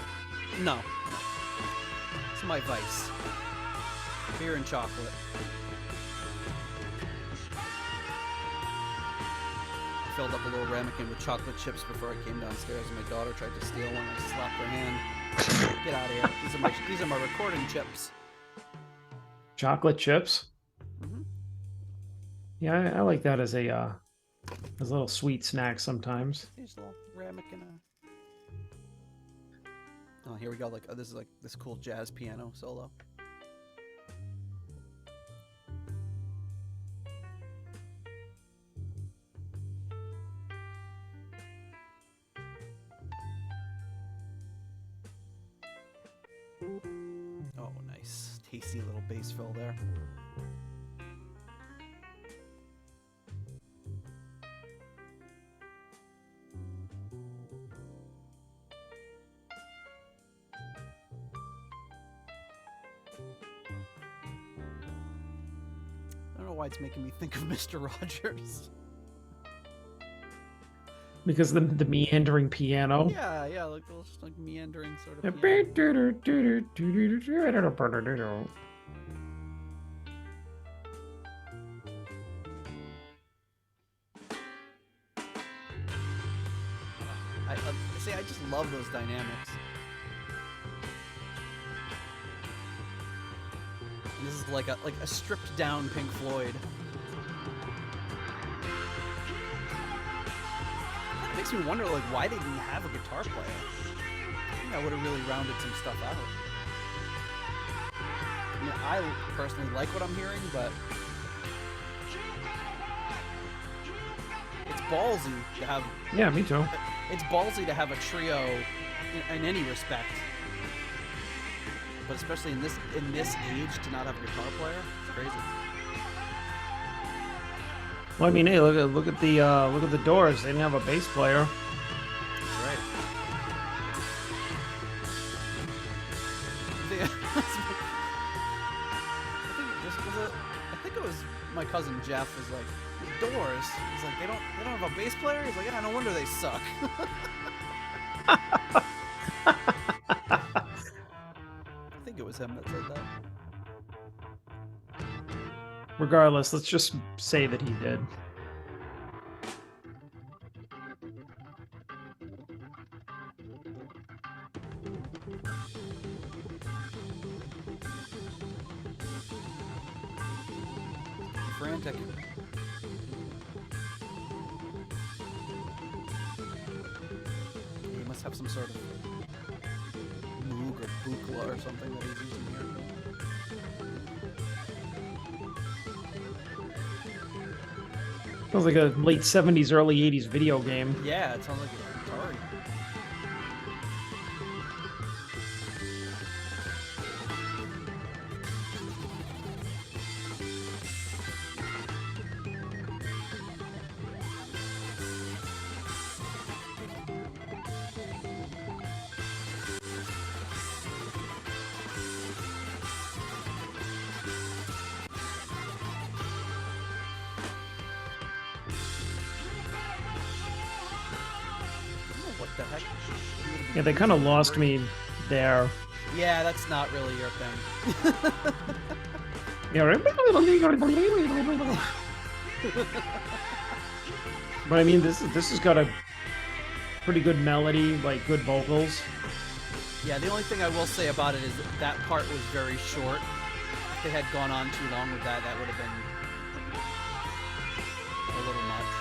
No. It's my vice. Beer and chocolate. I filled up a little ramekin with chocolate chips before I came downstairs, and my daughter tried to steal one. I slapped her hand. Get out of here. These are my recording chips. Chocolate chips? Mm-hmm. Yeah, I like that as a little sweet snack sometimes. Here's a little ramekin. Oh, here we go. Like, this is like this cool jazz piano solo. Oh, nice. Tasty little bass fill there. I don't know why it's making me think of Mr. Rogers. Because the meandering piano. Yeah, like a little like meandering sort of I piano. See, I just love those dynamics. And this is like a stripped down Pink Floyd. It makes me wonder, like, why they didn't have a guitar player. I think that would have really rounded some stuff out. I mean, I personally like what I'm hearing, but it's ballsy to have. Yeah, me too. It's ballsy to have a trio in any respect, but especially in this age to not have a guitar player, it's crazy. Well, I mean, hey, look at the Doors. They didn't have a bass player. That's right. I think it was my cousin Jeff was like, the Doors. He's like, they don't have a bass player. He's like, yeah, no wonder they suck. I think it was him that said that. Regardless, let's just say that he did. Frantic. He must have some sort of moog or bukla or something that he's using here. Sounds like a late 70s, early 80s video game. Yeah, it sounds like a Atari. the heck? He would've been Yeah, they kind of using lost memory. me there. Yeah, that's not really your thing. Yeah, right? But I mean, this has got a pretty good melody, like good vocals. Yeah, the only thing I will say about it is that part was very short. If they had gone on too long with that, that would have been a little much.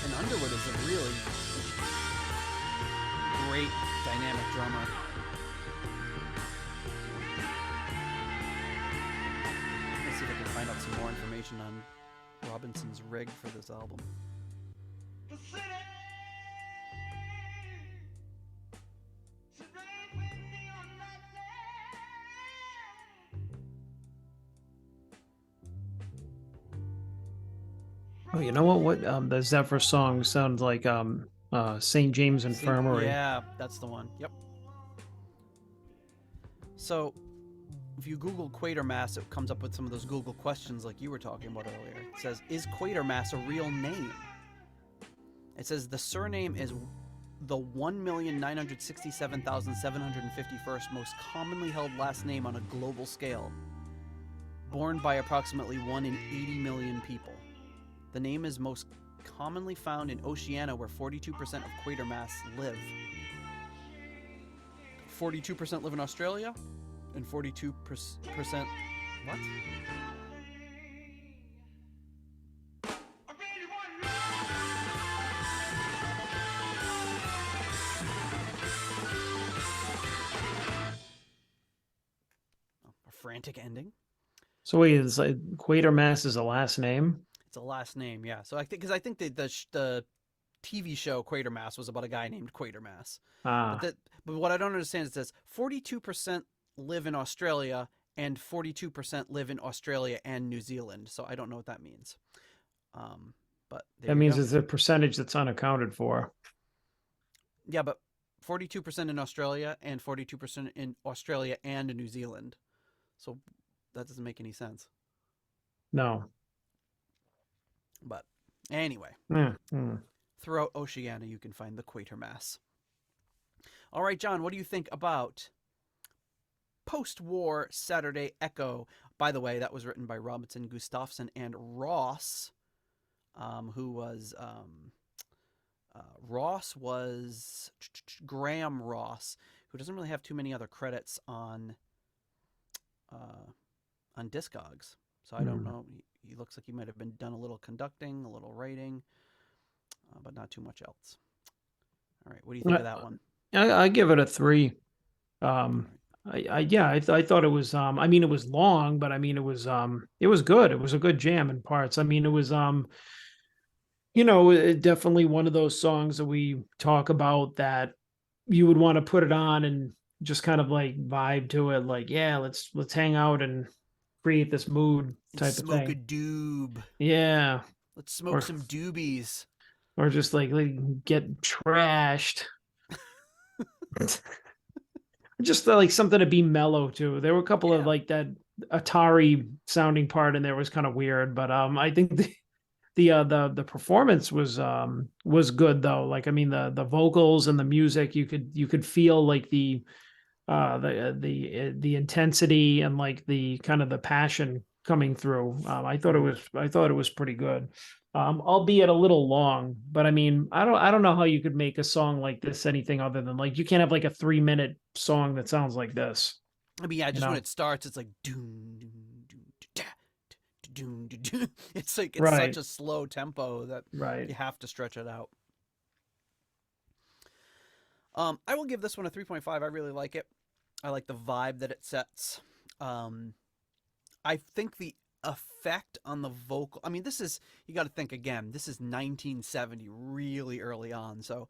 And Underwood is a really great dynamic drummer. Let's see if I can find out some more information on Robinson's rig for this album. Oh, you know what? The Zephyr song sounds like St. James Infirmary. Yeah, that's the one. Yep. So, if you Google Quatermass, it comes up with some of those Google questions like you were talking about earlier. It says, is Quatermass a real name? It says the surname is the 1,967,751st most commonly held last name on a global scale, borne by approximately 1 in 80 million people. The name is most commonly found in Oceania, where 42% of Quatermass live. 42% live in Australia, and 42% what? A frantic ending. So wait, it's like Quatermass is a last name? It's a last name, yeah. So I think because I think the TV show Quatermass was about a guy named Quatermass. Ah, But what I don't understand is this: 42% live in Australia and 42% live in Australia and New Zealand. So I don't know what that means. But there that you means go. it's a percentage that's unaccounted for. Yeah, but 42% in Australia and 42% in Australia and New Zealand. So that doesn't make any sense. No. But anyway, Mm. throughout Oceania, you can find the Quatermass. All right, John, what do you think about Post-War Saturday Echo? By the way, that was written by Robinson, Gustafson, and Ross, who was Ross was Graham Ross, who doesn't really have too many other credits on Discogs. So I don't know. He looks like he might have been done a little conducting, a little writing, but not too much else. All right, what do you think of that one? I give it a 3. I thought it was I mean it was long, but I mean it was good. It was a good jam in parts. I mean it was definitely one of those songs that we talk about that you would want to put it on and just kind of like vibe to it, like, yeah, let's hang out and create this mood And type of smoke a thing. doob. Yeah. Let's smoke Or some doobies. or just like get trashed. Just like something to be mellow to. There were a couple of Yeah. like that Atari sounding part in there was kind of weird, but I think the performance was good though. Like I mean the vocals and the music, you could feel like the intensity and like the kind of the passion coming through. I thought it was pretty good. Albeit a little long, but I mean, I don't know how you could make a song like this anything other than like you can't have like a 3-minute song that sounds like this. I mean, yeah, You just when know? it starts, it's like doom, doom, doom, da, doom, doom, doom. It's like it's such Right, a slow tempo that right. you have to stretch it out. I will give this one a 3.5. I really like it. I like the vibe that it sets. Um, I think the effect on the vocal. I mean, this is you got to think again. This is 1970, really early on. So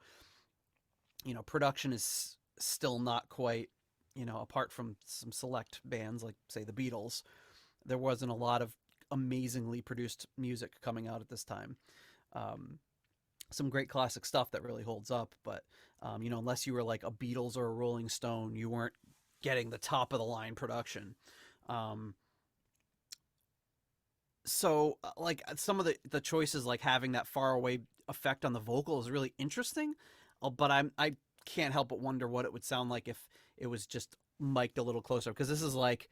production is still not quite. Apart from some select bands like say the Beatles, there wasn't a lot of amazingly produced music coming out at this time. Um, some great classic stuff that really holds up, but unless you were like a Beatles or a Rolling Stone, you weren't getting the top of the line production. Um, So like some of the choices, like having that far away effect on the vocal, is really interesting. But I can't help but wonder what it would sound like if it was just mic'd a little closer, because this is like,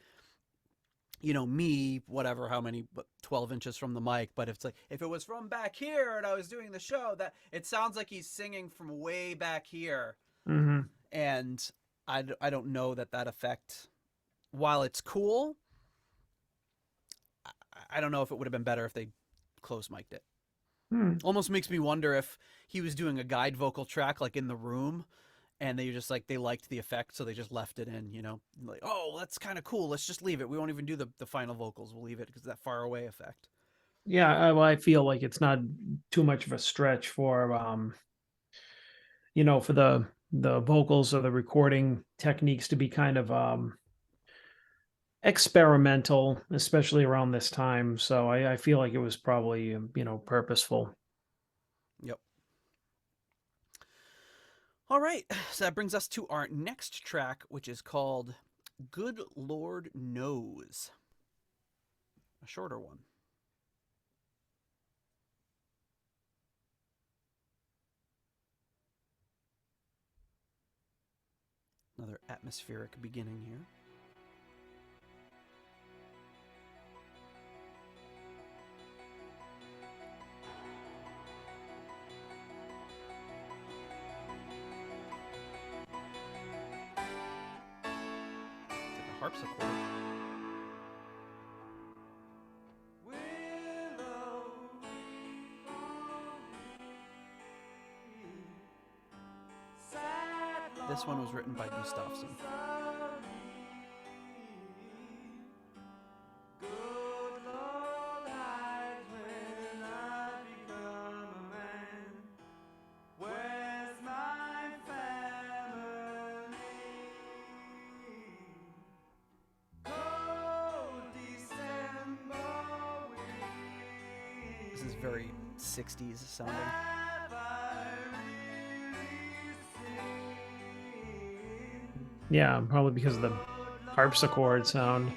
me, whatever, how many, 12 inches from the mic. But if it was from back here and I was doing the show, that it sounds like he's singing from way back here. Mm-hmm. And I don't know that effect, while it's cool, I don't know if it would have been better if they close mic'd it. Hmm. Almost makes me wonder if he was doing a guide vocal track like in the room, and they just like, they liked the effect, so they just left it in, like, oh, that's kind of cool, let's just leave it, we won't even do the final vocals, we'll leave it because that far away effect. Yeah, well, I feel like it's not too much of a stretch for for the vocals or the recording techniques to be kind of experimental, especially around this time. So I feel like it was probably purposeful. Yep. All right, so that brings us to our next track, which is called Good Lord Knows, a shorter one. Another atmospheric beginning here. It's like a harpsichord. This one was written by Gustafsson. This is very 60s sounding. Yeah, probably because of the harpsichord sound.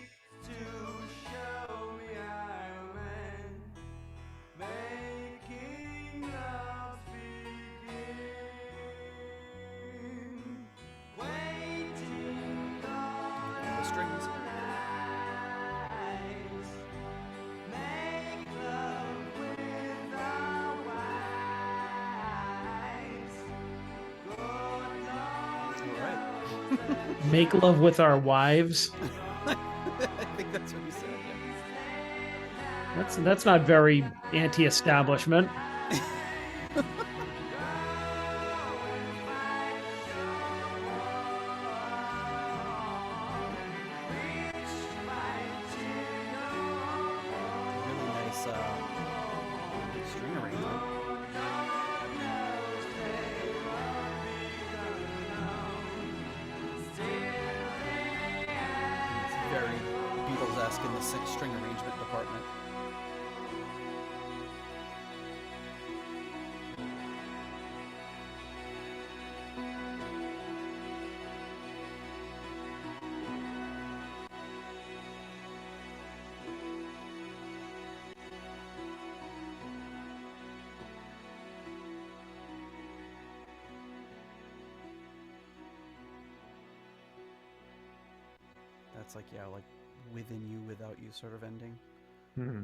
And the strings. Make love with our wives. I think that's what he said. Yeah. That's not very anti-establishment. Really nice string arrangement. It's very Beatles-esque in the string arrangement department. That's like, yeah, like within you, without you sort of ending. Hmm.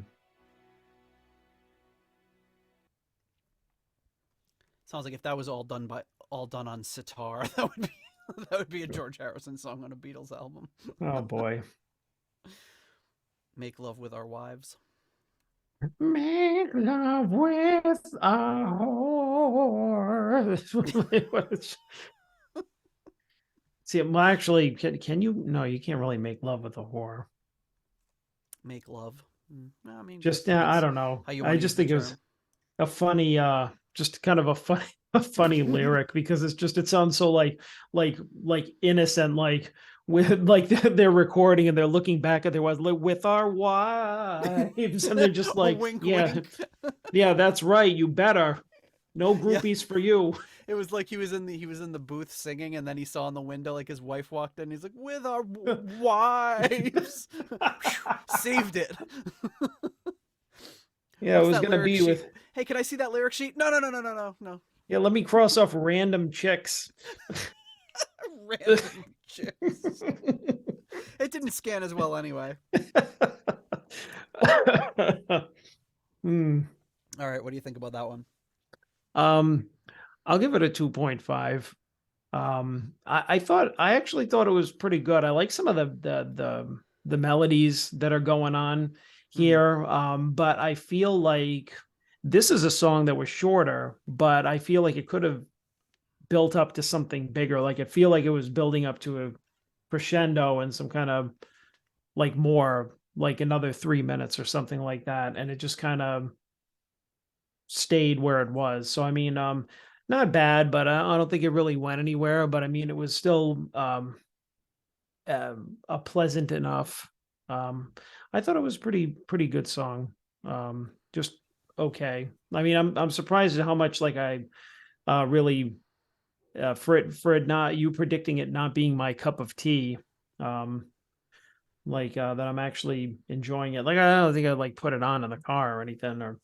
Sounds like if that was all done on sitar, that would be a George Harrison song on a Beatles album. Oh boy. Make love with our wives. Make love with our horse. See, well, actually, can you? No, you can't really make love with a whore. Make love. I mean, Just depends I don't know. how you I want to just use the think it was term. a funny, just kind of a funny, a funny lyric, because it sounds so like innocent, like with like they're recording and they're looking back at their wives, like, with our wives, and they're just like, Wink, yeah, wink. yeah, that's right, you better. No Yeah. groupies for you. It was like he was in the booth singing, and then he saw in the window like his wife walked in. He's like, "With our wives," saved it. Yeah, What's it was that gonna lyric be sheet? with. Hey, can I see that lyric sheet? No. Yeah, let me cross off random chicks. Random chicks. It didn't scan as well anyway. Hmm. All right, what do you think about that one? I'll give it a 2.5. I actually thought it was pretty good. I like some of the melodies that are going on here. But I feel like this is a song that was shorter, but I feel like it could have built up to something bigger. Like I feel like it was building up to a crescendo and some kind of like more like another 3 minutes or something like that. And it just kind of stayed where it was. So I mean, not bad, but I don't think it really went anywhere. But I mean, it was still a pleasant enough. I thought it was pretty good song. Just okay. I mean, I'm surprised at how much like I really for it not you predicting it not being my cup of tea. Like that I'm actually enjoying it. Like I don't think I'd like put it on in the car or anything or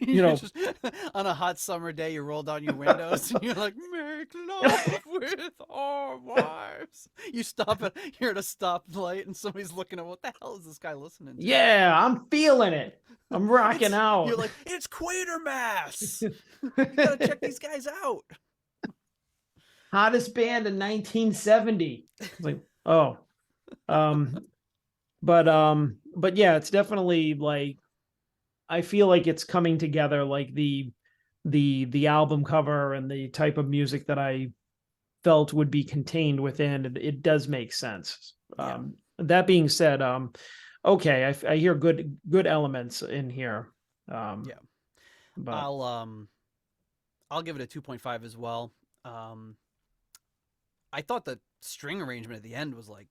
you know. Just, on a hot summer day, you roll down your windows and you're like, "Make love with our wives." You stop at you're at a stoplight and somebody's looking at what the hell is this guy listening to? Yeah, I'm feeling it. I'm rocking out. You're like, it's Quatermass. You gotta check these guys out. Hottest band in 1970. It's like, oh. But yeah, it's definitely like I feel like it's coming together like the album cover and the type of music that I felt would be contained within it does make sense. Yeah. That being said, okay, I hear good elements in here. Yeah. But I'll give it a 2.5 as well. I thought the string arrangement at the end was like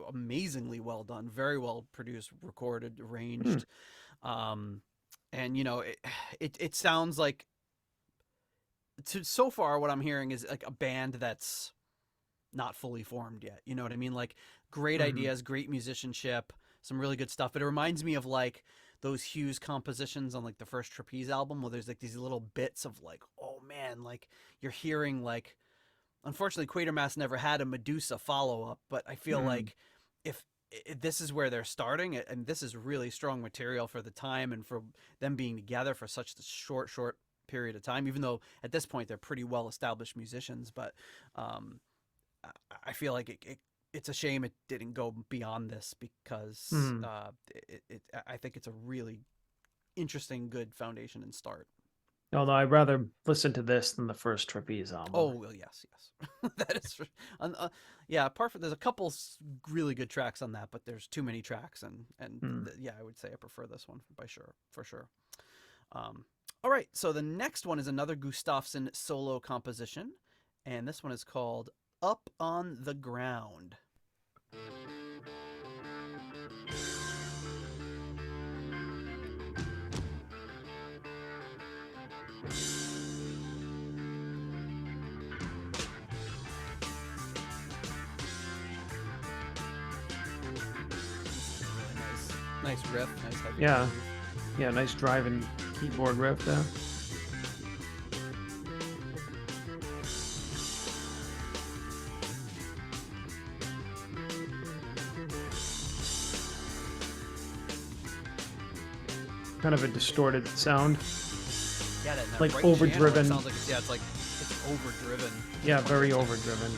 amazingly well done, very well produced, recorded, arranged. And you know, it sounds like so far what I'm hearing is like a band that's not fully formed yet. You know what I mean? Like great ideas, great musicianship, some really good stuff. But it reminds me of like those Hughes compositions on like the first Trapeze album where there's like these little bits of like, oh man, like you're hearing like, unfortunately Quatermass never had a Medusa follow-up, but I feel like if this is where they're starting, and this is really strong material for the time and for them being together for such a short period of time, even though at this point they're pretty well established musicians, but I feel like it's a shame it didn't go beyond this because I think it's a really interesting, good foundation and start. although I'd rather listen to this than the first Trapeze album. Oh well, yes, that is. Yeah, apart from there's a couple really good tracks on that, but there's too many tracks, and yeah, I would say I prefer this one for sure. All right, so the next one is another Gustafsson solo composition, and this one is called "Up on the Ground." Nice riff, nice heavy. Yeah. Yeah, nice driving keyboard riff there. Kind of a distorted sound. Yeah, that like right overdriven. Channel, it sounds like it's overdriven. Yeah, very overdriven.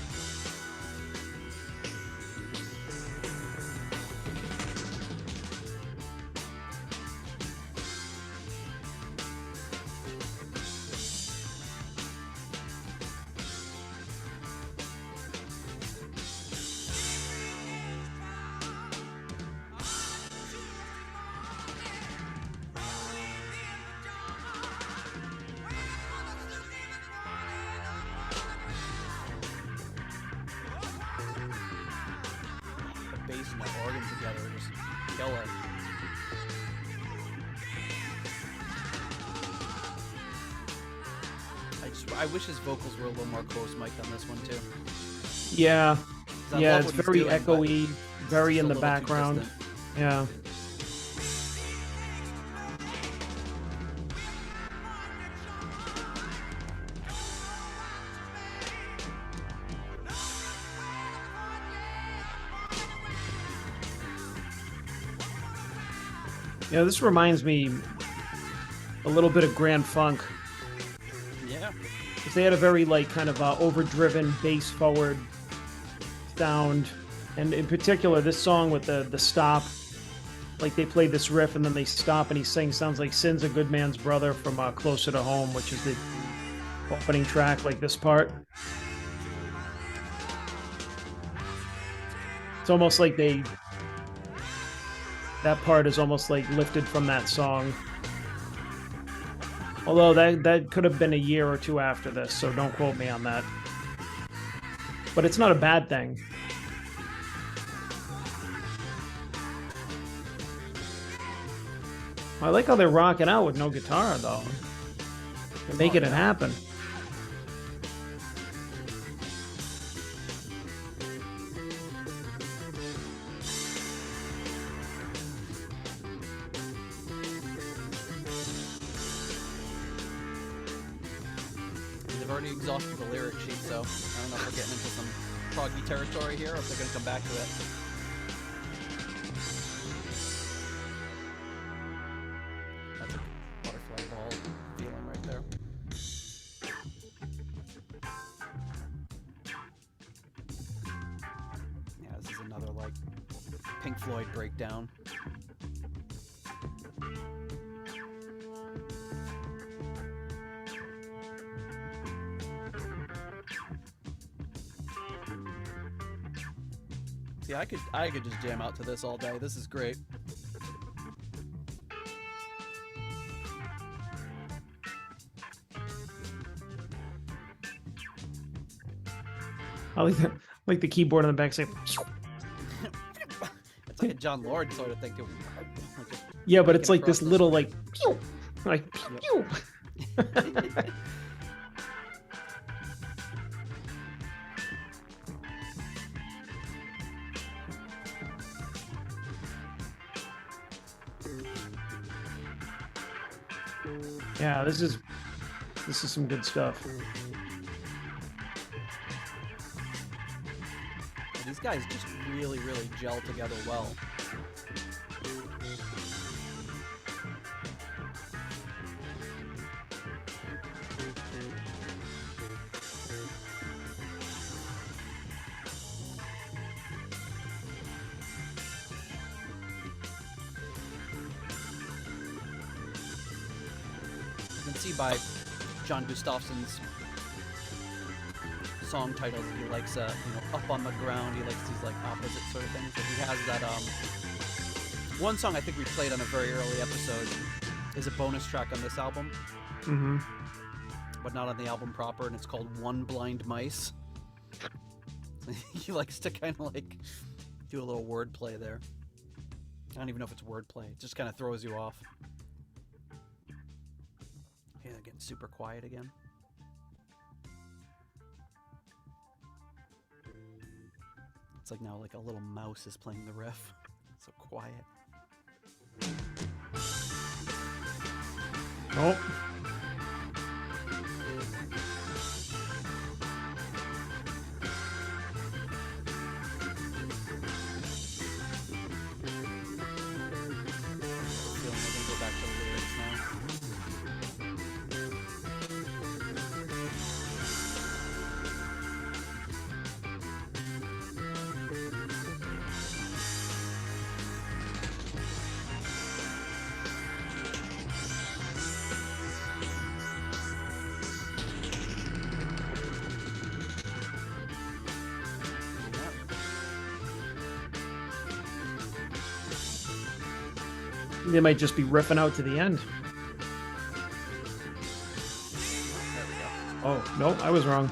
Bass and that organ together just kill it. I wish his vocals were a little more close mic'd on this one too. Yeah. 'Cause I Yeah, love it's what he's very doing, but echoey, very it's in a the little too background. distant. Yeah. Yeah, this reminds me a little bit of Grand Funk. Yeah. Because they had a very, like, kind of overdriven, bass-forward sound. And in particular, this song with the stop, like, they play this riff and then they stop and he sings, sounds like Sin's a Good Man's Brother from Closer to Home, which is the opening track, like this part. It's almost like that part is almost like lifted from that song. Although that could have been a year or two after this, so don't quote me on that. But it's not a bad thing. I like how they're rocking out with no guitar, though. They're making it happen. They've already exhausted the lyric sheet, so I don't know if we're getting into some proggy territory here, or if they're going to come back to it. That's a butterfly ball feeling right there. Yeah, this is another, like, Pink Floyd breakdown. See, I could just jam out to this all day. This is great. I like the keyboard on the back saying. It's like a John Lord sort of thing. Yeah, but it's like this little like pew, like pew. Yeah, this is some good stuff. These guys just really, really gel together well. You can see by John Gustafson's song titles, he likes, you know, Up on the Ground. He likes these, like, opposite sort of things. Like, he has that, one song I think we played on a very early episode is a bonus track on this album. Mm-hmm. But not on the album proper, and it's called One Blind Mice. He likes to kind of, like, do a little wordplay there. I don't even know if it's wordplay. It just kind of throws you off. Yeah, they're getting super quiet again. It's like now like a little mouse is playing the riff. So quiet. Oh. Feeling we're gonna go back to the lyrics now. They might just be riffing out to the end. There we go. Oh, no, I was wrong.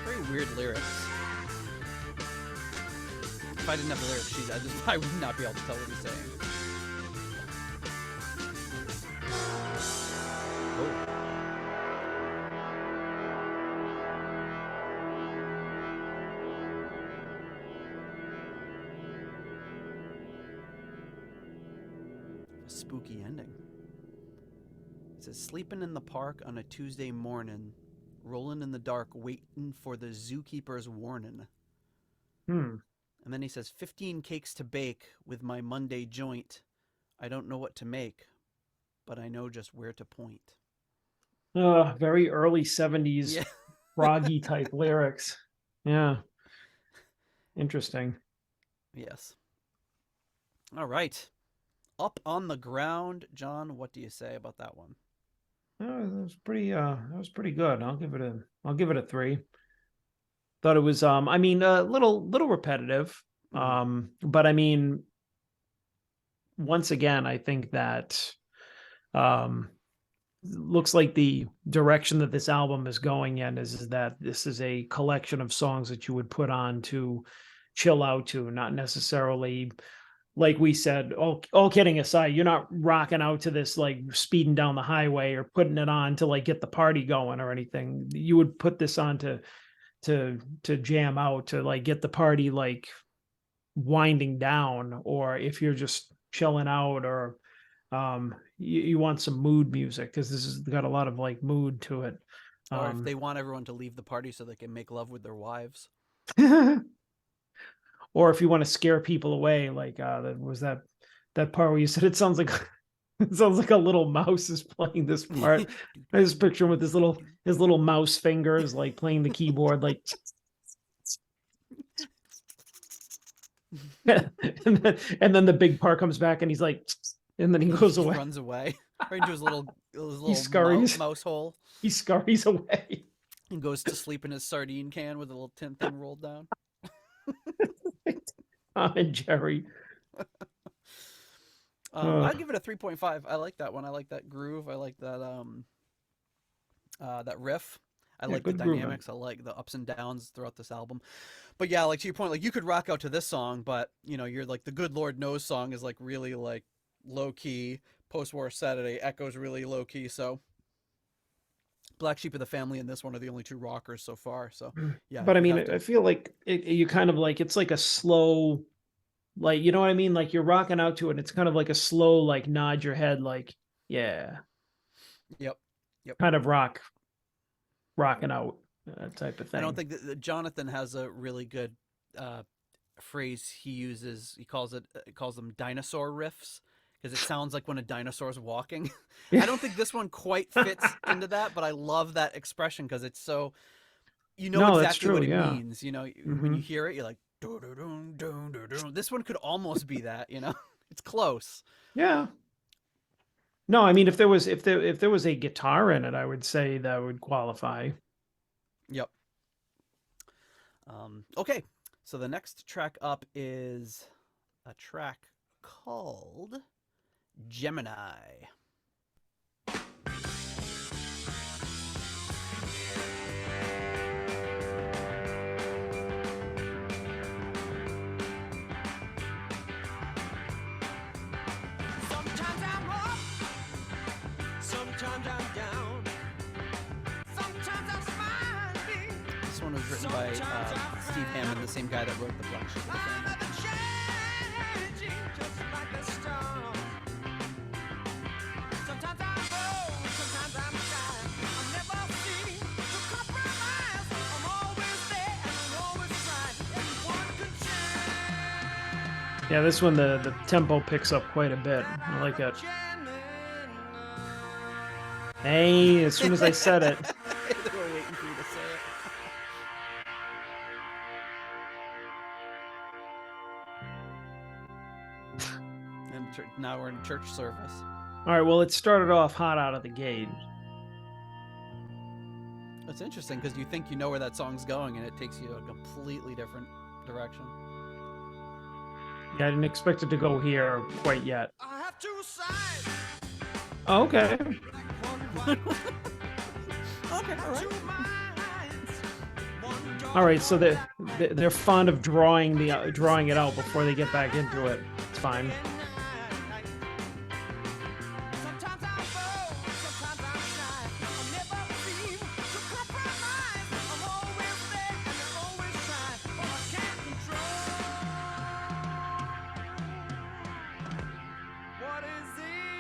Very weird lyrics. If I didn't have the lyrics sheet, I would not be able to tell what he's saying. Oh. spooky ending. It says, sleeping in the park on a Tuesday morning, rolling in the dark, waiting for the zookeeper's warning. Hmm. And then he says, 15 cakes to bake with my Monday joint. I don't know what to make, but I know just where to point. Very early 70s Yeah. froggy type lyrics. Yeah. Interesting. Yes. All right. Up on the ground. John, what do you say about that one? That was pretty good. I'll give it a 3. Thought it was I mean a little repetitive. But I mean, once again, I think that looks like the direction that this album is going in is that this is a collection of songs that you would put on to chill out to, not necessarily, like we said, all kidding aside, you're not rocking out to this like speeding down the highway or putting it on to like get the party going or anything. You would put this on to jam out, to like get the party like winding down, or if you're just chilling out, or you want some mood music, because this has got a lot of like mood to it. Or if they want everyone to leave the party so they can make love with their wives. Or if you want to scare people away, like that was that part where you said it sounds like it sounds like a little mouse is playing this part. I just picture him with his little mouse fingers like playing the keyboard, like and then the big part comes back and he's like, and then he goes away. Runs away. Right into his little scurries. mouse hole. He scurries away. And goes to sleep in his sardine can with a little tin thing rolled down. Tom and Jerry. I'd give it a 3.5. I like that one. I like that groove. I like that that riff. I like the dynamics. Grooving. I like the ups and downs throughout this album. But yeah, like to your point, like you could rock out to this song, but you know, you're like the Good Lord Knows song is like really like low key. Post-war Saturday echoes really low key. So Black Sheep of the Family and this one are the only two rockers so far. So yeah. But I mean, I feel like you kind of like, it's like a slow, like, you know what I mean? Like you're rocking out to it. It's kind of like a slow, like nod your head, like, yeah. Yep. Kind of rocking out type of thing. I don't think that Jonathan has a really good phrase he uses. He calls them dinosaur riffs, because it sounds like when a dinosaur's walking. I don't think this one quite fits into that, but I love that expression because it's so, you know, exactly what it means. You know, when you hear it, you're like, this one could almost be that, you know. It's close. Yeah. No, I mean, if there was a guitar in it, I would say that would qualify. Yep. Okay, so the next track up is a track called Gemini. Sometimes I'm up, sometimes I'm down, sometimes I'm smiling. This one was written by Steve Hammond, the same guy that wrote the Black Sheep of the Family. Yeah, this one, the tempo picks up quite a bit. I like it. Hey, as soon as I said it. They were waiting for you to say it. And now we're in church service. All right, well, it started off hot out of the gate. It's interesting because you think you know where that song's going and it takes you a completely different direction. Yeah, I didn't expect it to go here quite yet. I have two sides. Oh, okay. Okay, all right. All right, so they're fond of drawing it out before they get back into it. It's fine. What is it?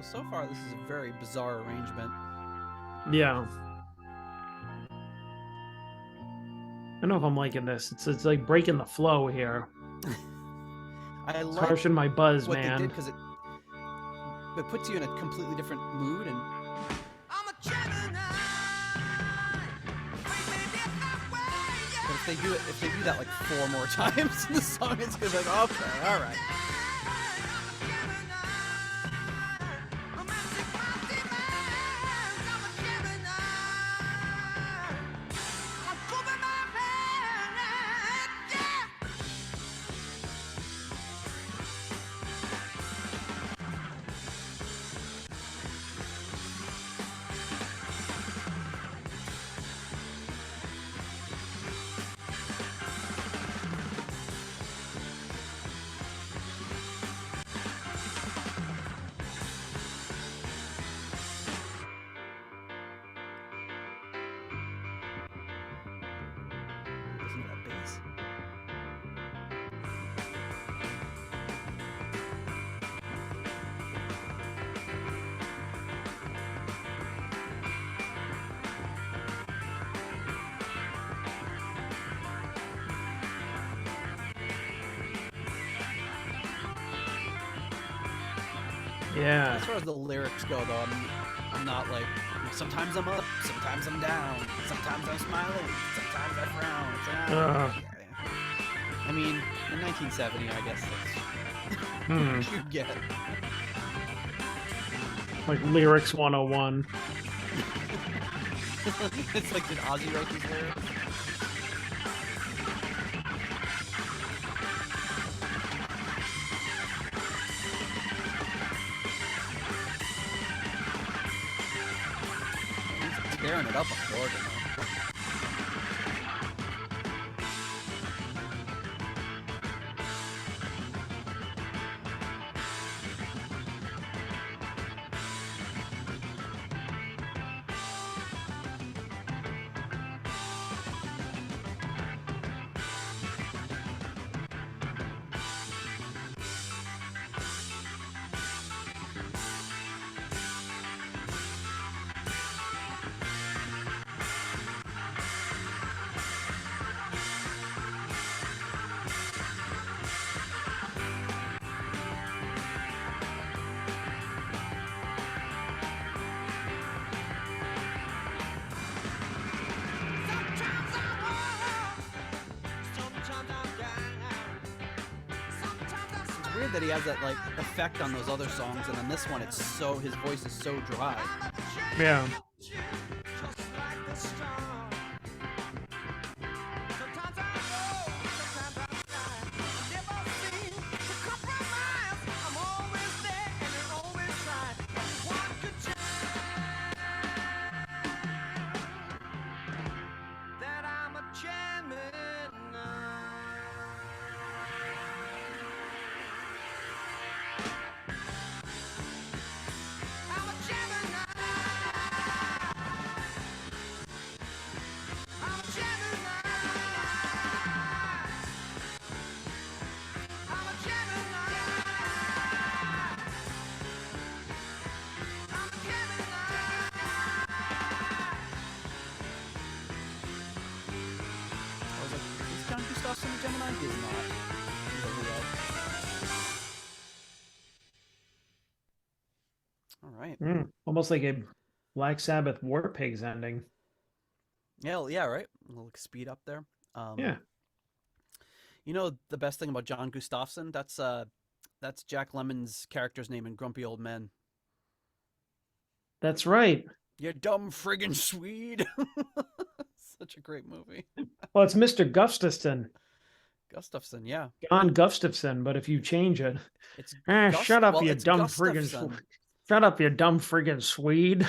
So far, this is a very bizarre arrangement. Yeah. I don't know if I'm liking this. It's like breaking the flow here. I It's like harshing my buzz, what man. they did because it puts you in a completely different mood, and I'm a Gemini. but if they do that like 4 more times in the song, it's gonna be like, okay, all right. Listen to that bass. Yeah. As far as the lyrics go, though, I'm not like, sometimes I'm up, sometimes I'm down, sometimes I'm smiling, sometimes I frown. I mean, in 1970, I guess that's what you get. Like lyrics 101. It's like, did Ozzy write these lyrics? He's tearing it up on the organ, though. It's weird that he has that like effect on those other songs, and on this one, it's so his voice is so dry. Yeah. I was like, is John Gustafson a Gemini? He is not. He's a Leo. All right. Almost like a Black Sabbath War Pigs ending. Yeah, right. A little speed up there. Yeah. You know the best thing about John Gustafson? That's Jack Lemmon's character's name in Grumpy Old Men. That's right. You dumb friggin' Swede. Such a great movie. Well, it's Mr. Gustafson. Gustafson, yeah. John Gustafson, but if you change it. It's Shut up, well, you it's dumb Gustafson. friggin' Shut up, you dumb friggin' Swede.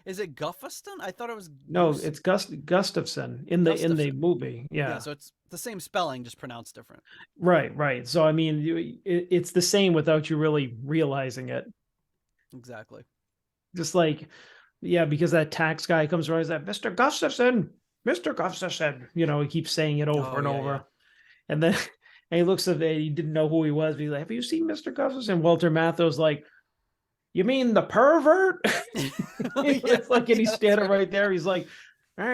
Is it Gustafson? I thought it was No, it's Gustafson in the Gustafson. movie. Yeah. So it's the same spelling, just pronounced different. Right. So I mean, it's the same without you really realizing it. Exactly. Just like, yeah, because that tax guy comes around, he's like, Mr. Gustafson, Mr. Gustafson. You know, he keeps saying it over and over. Yeah. And then and he looks at it, he didn't know who he was. But he's like, have you seen Mr. Gustafson? Walter Matthau's like, You mean the pervert? It's like, and he's that's standing right. right there. He's like,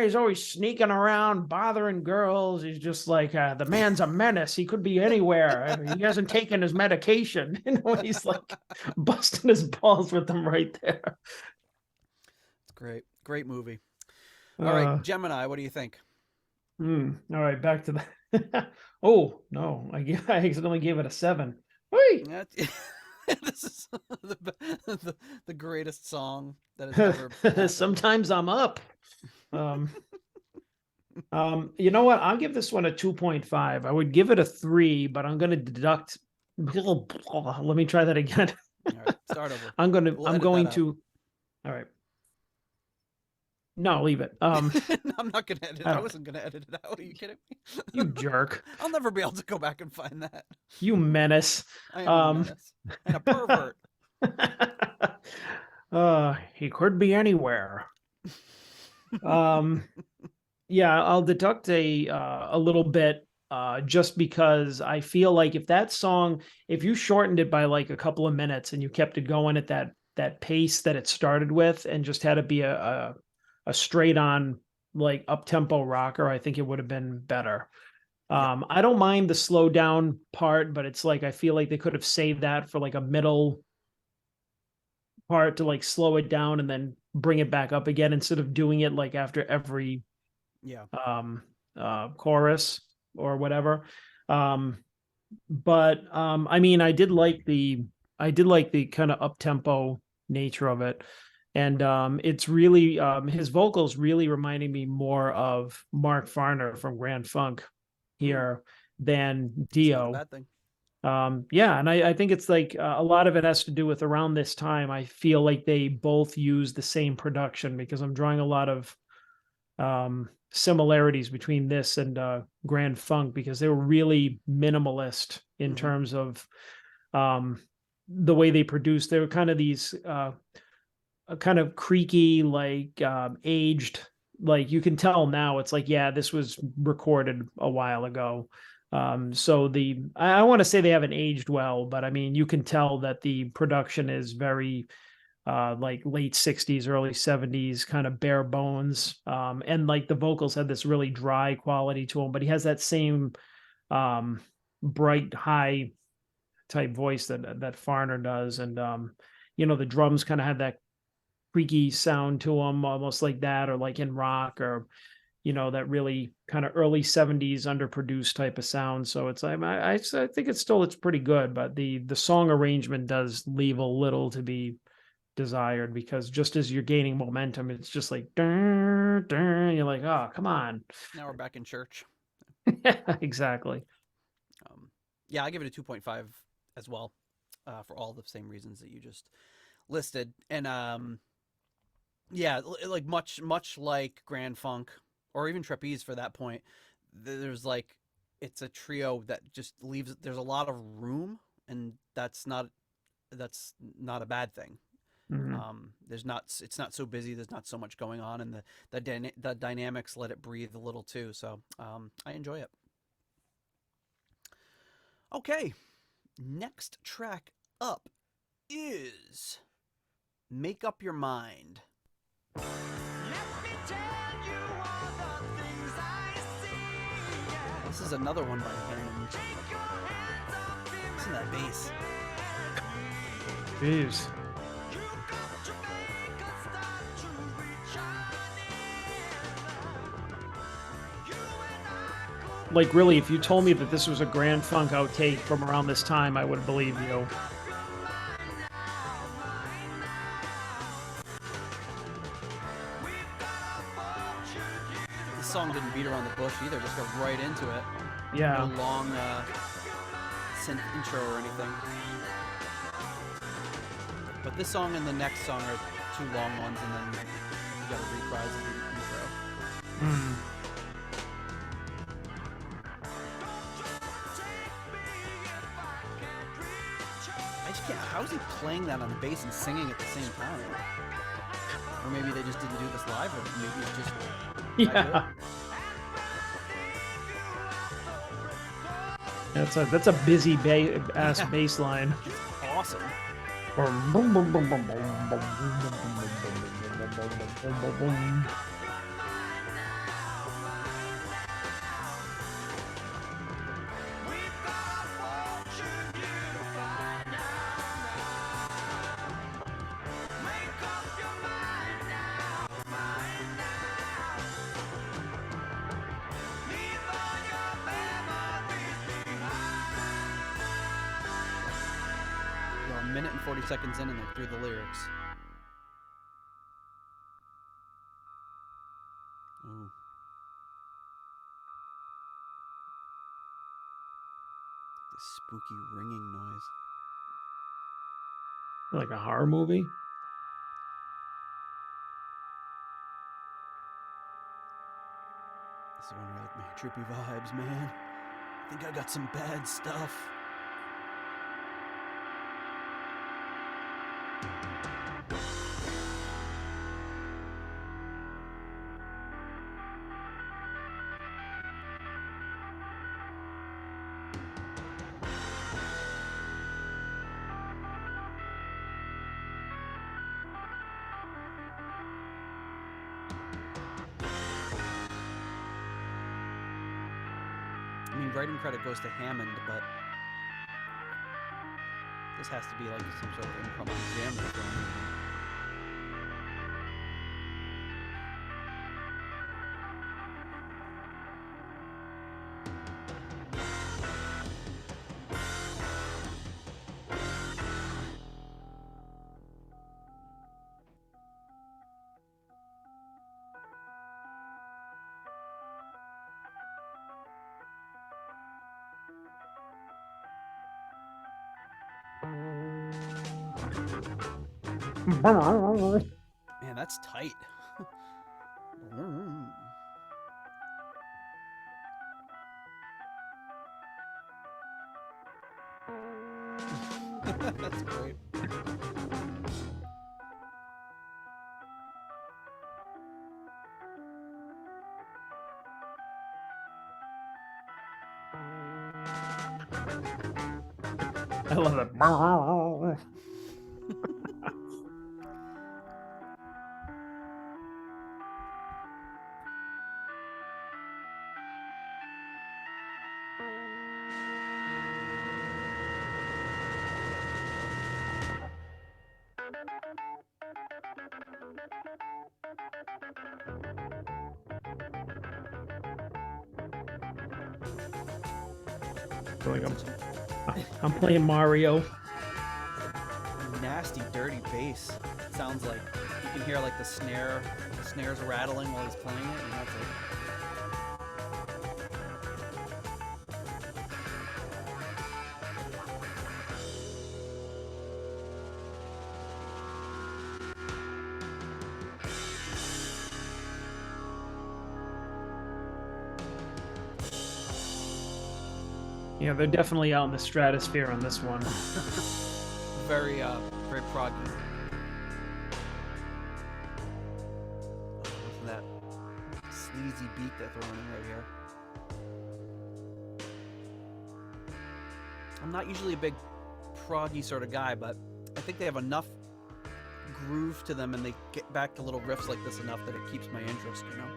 he's always sneaking around, bothering girls. He's just like, the man's a menace. He could be anywhere. He hasn't taken his medication. He's like busting his balls with them right there. It's great. Great movie. All right, Uh, Gemini, what do you think? all right, back to the. Oh no, I accidentally gave it a 7. Wait. This is the greatest song that has ever happened. Sometimes I'm up. Um, you know what? I'll give this one a 2.5. I would give it a 3, but I'm going to deduct. Let me try that again. All right, start over. I'm going to. We'll I'm edit going that out. to. All right. No, leave it. I'm not gonna edit. I I don't- wasn't gonna edit it out. Are you kidding me? You jerk. I'll never be able to go back and find that. You menace. I am a menace and a pervert. He could be anywhere. Yeah, I'll deduct a little bit just because I feel like if you shortened it by like a couple of minutes and you kept it going at that pace that it started with and just had it be a straight on like up tempo rocker, I think it would have been better. I don't mind the slow down part, but it's like I feel like they could have saved that for like a middle part to like slow it down and then bring it back up again instead of doing it like after every Yeah. chorus or whatever. But I mean, I did like the kind of up tempo nature of it. And it's really his vocals really reminding me more of Mark Farner from Grand Funk here than It's not a Dio. bad thing. Yeah, and I think it's like a lot of it has to do with around this time. I feel like they both use the same production because I'm drawing a lot of similarities between this and Grand Funk because they were really minimalist in terms of the way they produced. They were kind of these kind of creaky, like aged, like you can tell now it's like, yeah, this was recorded a while ago. So I want to say they haven't aged well, but I mean, you can tell that the production is very like late 60s, early 70s, kind of bare bones. And like the vocals had this really dry quality to him, but he has that same bright, high type voice that Farner does. And, the drums kind of had that creaky sound to them, almost like that, or like in rock or, that really kind of early 70s underproduced type of sound. So it's like, I think it's pretty good, but the song arrangement does leave a little to be desired because just as you're gaining momentum, it's just like, dun, dun, you're like, oh, come on. Now we're back in church. Exactly. Yeah, I give it a 2.5 as well, for all the same reasons that you just listed. And yeah, like much like Grand Funk or even Trapeze for that point, there's like it's a trio that just leaves. There's a lot of room, and that's not a bad thing. It's not so busy. There's not so much going on, and the dynamics let it breathe a little too. So I enjoy it. Okay, next track up is "Make Up Your Mind." Let me tell you all the things I see. Yeah. This is another one by him. Take your hands off him. Listen to that bass. Jeez. You got to make a start to reach on in. You and I could Like really, if you told me that this was a Grand Funk outtake from around this time, I would believe you. This song didn't beat around the bush either. Just go right into it. Yeah. No long synth intro or anything. But this song and the next song are two long ones, and then you got a reprise of the intro. I just can't. How is he playing that on the bass and singing at the same time? Or maybe they just didn't do this live, or maybe it's just Yeah. That's a busy ass bass line. it's awesome. We've got a fortune here to find out now. Make up your mind now, mind now. Leave all your memories behind. We're a minute and 40 seconds in and they're through the lyrics. Ooh. This spooky ringing noise. Like a horror movie. This is when you're like, man, trippy vibes, man. I think I got some bad stuff. I mean, writing credit goes to Hammond, but this has to be like some sort of impromptu jam they're throwing in here. Man, that's tight. That's great. I love it. feel like I'm playing Mario. Nasty, dirty bass. It sounds like you can hear like the snares rattling while he's playing it. And that's like, Yeah, they're definitely out in the stratosphere on this one. very proggy. Oh, listen to that sleazy beat they're throwing in right here. I'm not usually a big proggy sort of guy, but I think they have enough groove to them and they get back to little riffs like this enough that it keeps my interest, you know?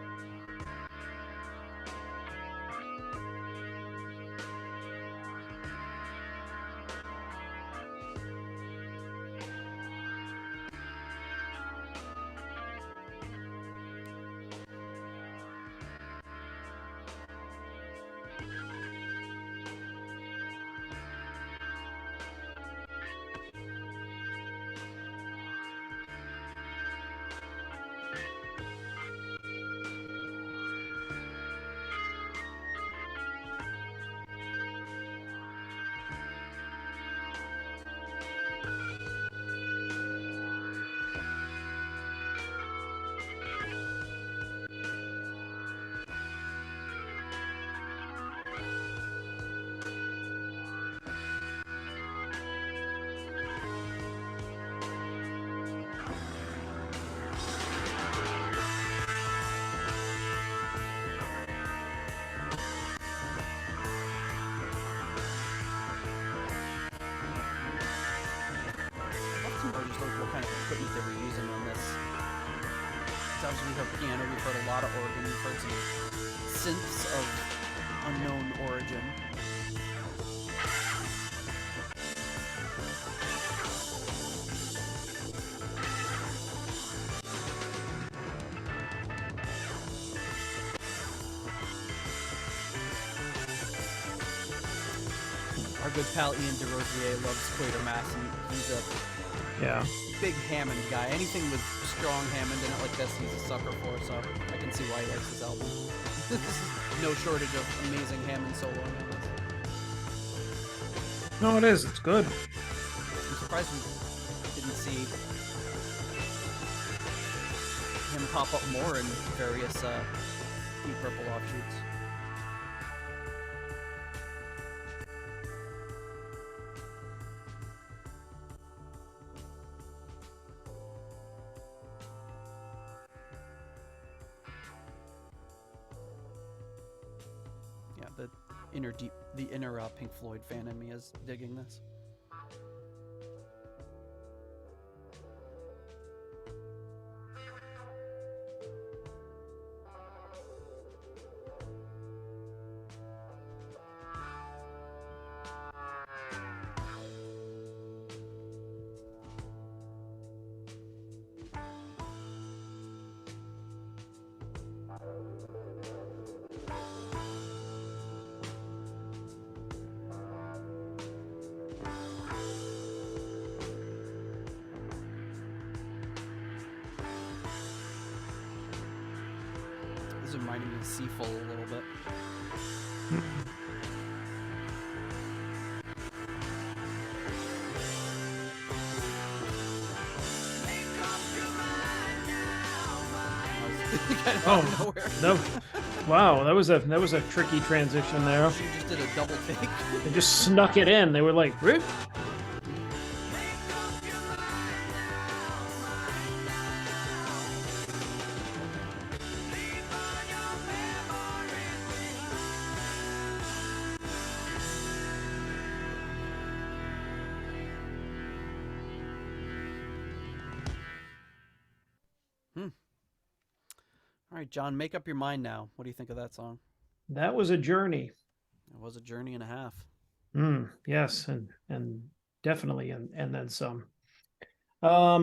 just what kind of equipment they were using on this. So obviously we've heard piano, we've heard a lot of organ, we've heard some synths of unknown origin. Our good pal Ian DeRosier loves Quatermass, and he's a big Hammond guy. Anything with strong Hammond in it like this, he's a sucker for, so I can see why he likes this album. No shortage of amazing Hammond soloing on this. No, it is. It's good. I'm surprised we didn't see him pop up more in various Deep Purple offshoots. The inner Pink Floyd fan in me is digging this. This is reminding me of Seafull a little bit. Kind of out of nowhere. No. Wow, that was a tricky transition there. She just did a double take. They just snuck it in. They were like, "Rip." All right, John, make up your mind now. What do you think of that song? That was a journey. It was a journey and a half. Yes, and definitely, and then some. I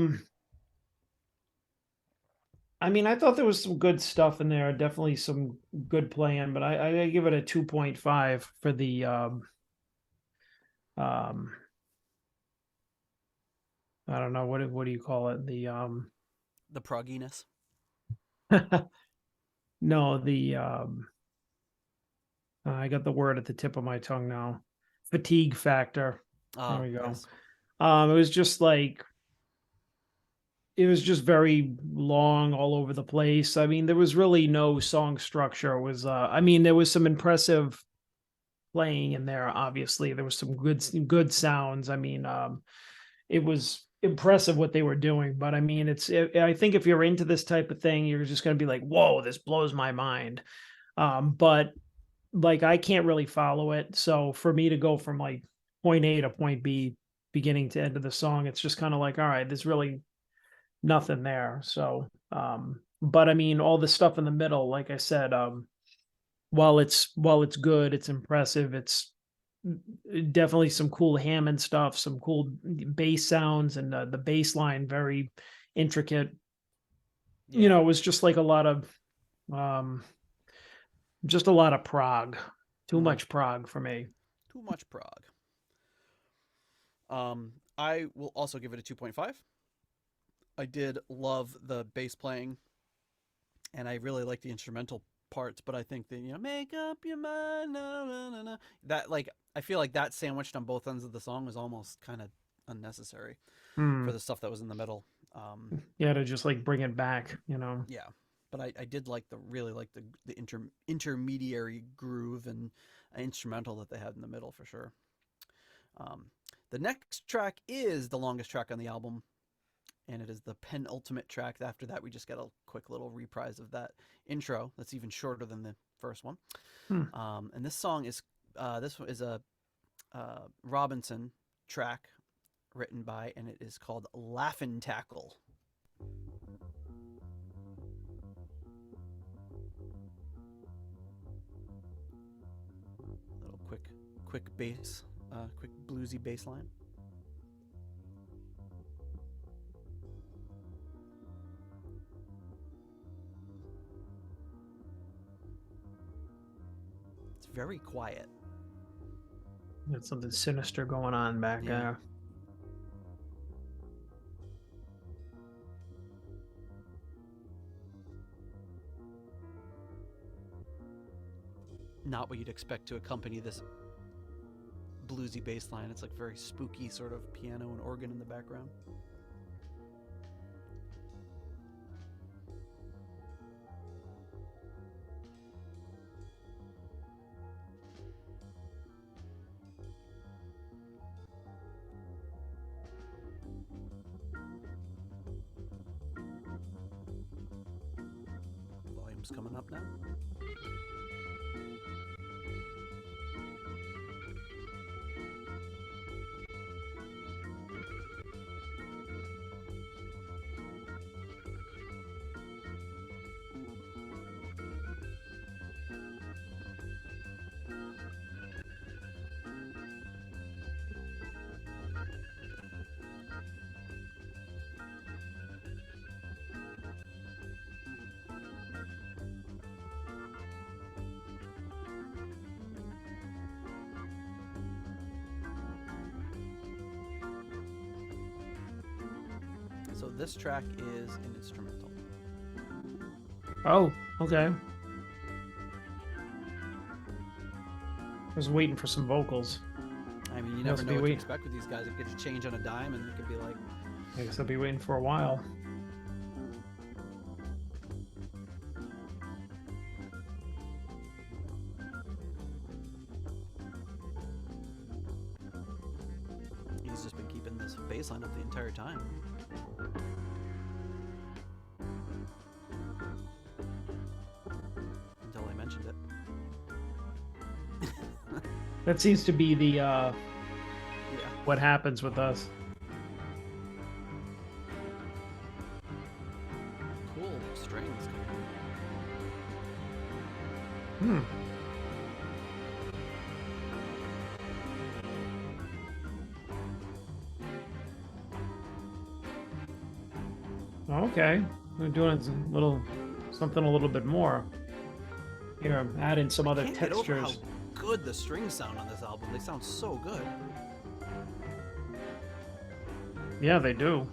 mean, I thought there was some good stuff in there. Definitely some good playing, but I give it a 2.5 for the I don't know what do you call it? The progginess. No, the I got the word at the tip of my tongue now. Fatigue factor. There we go. Yes. It was just like, it was just very long all over the place. I mean, there was really no song structure. It was I mean, there was some impressive playing in there. Obviously, there was some good sounds. I mean, it was impressive what they were doing, but I mean, I think if you're into this type of thing, you're just going to be like, whoa, this blows my mind. But like, I can't really follow it. So for me to go from like point A to point B, beginning to end of the song, it's just kind of like, all right, there's really nothing there. So, but I mean, all the stuff in the middle, like I said, while it's good, it's impressive. It's definitely some cool Hammond stuff, some cool bass sounds, and the bass line very intricate. Yeah. You know, it was just like a lot of prog. Too much prog for me. Too much prog. I will also give it a 2.5. I did love the bass playing, and I really like the instrumental parts, but I think that, make up your mind, na, na, na, na, that, like, I feel like that sandwiched on both ends of the song was almost kind of unnecessary for the stuff that was in the middle. Yeah, to just like bring it back, Yeah, but I did really like the intermediary groove and instrumental that they had in the middle for sure. The next track is the longest track on the album, and it is the penultimate track. After that, we just get a quick little reprise of that intro that's even shorter than the first one. And this song is a Robinson track written by, and it is called Laughin' Tackle. Little quick bass, quick bluesy bass line. It's very quiet. Got something sinister going on back Yeah. there. Not what you'd expect to accompany this bluesy bass line. It's like very spooky sort of piano and organ in the background. Volume's coming up now. So this track is an instrumental. Oh, okay. I was waiting for some vocals. I mean, you Must never be know what to wait- expect with these guys. It could just change on a dime, and it could be like, I guess I'll be waiting for a while. he's just been keeping this bass line up the entire time. Until I mentioned it. That seems to be the Yeah. what happens with us. Cool strings. Hmm. Okay, we're doing something a little bit more. Here, I'm adding some other Can't get over how textures. good the strings sound on this album. They sound so good. Yeah, they do.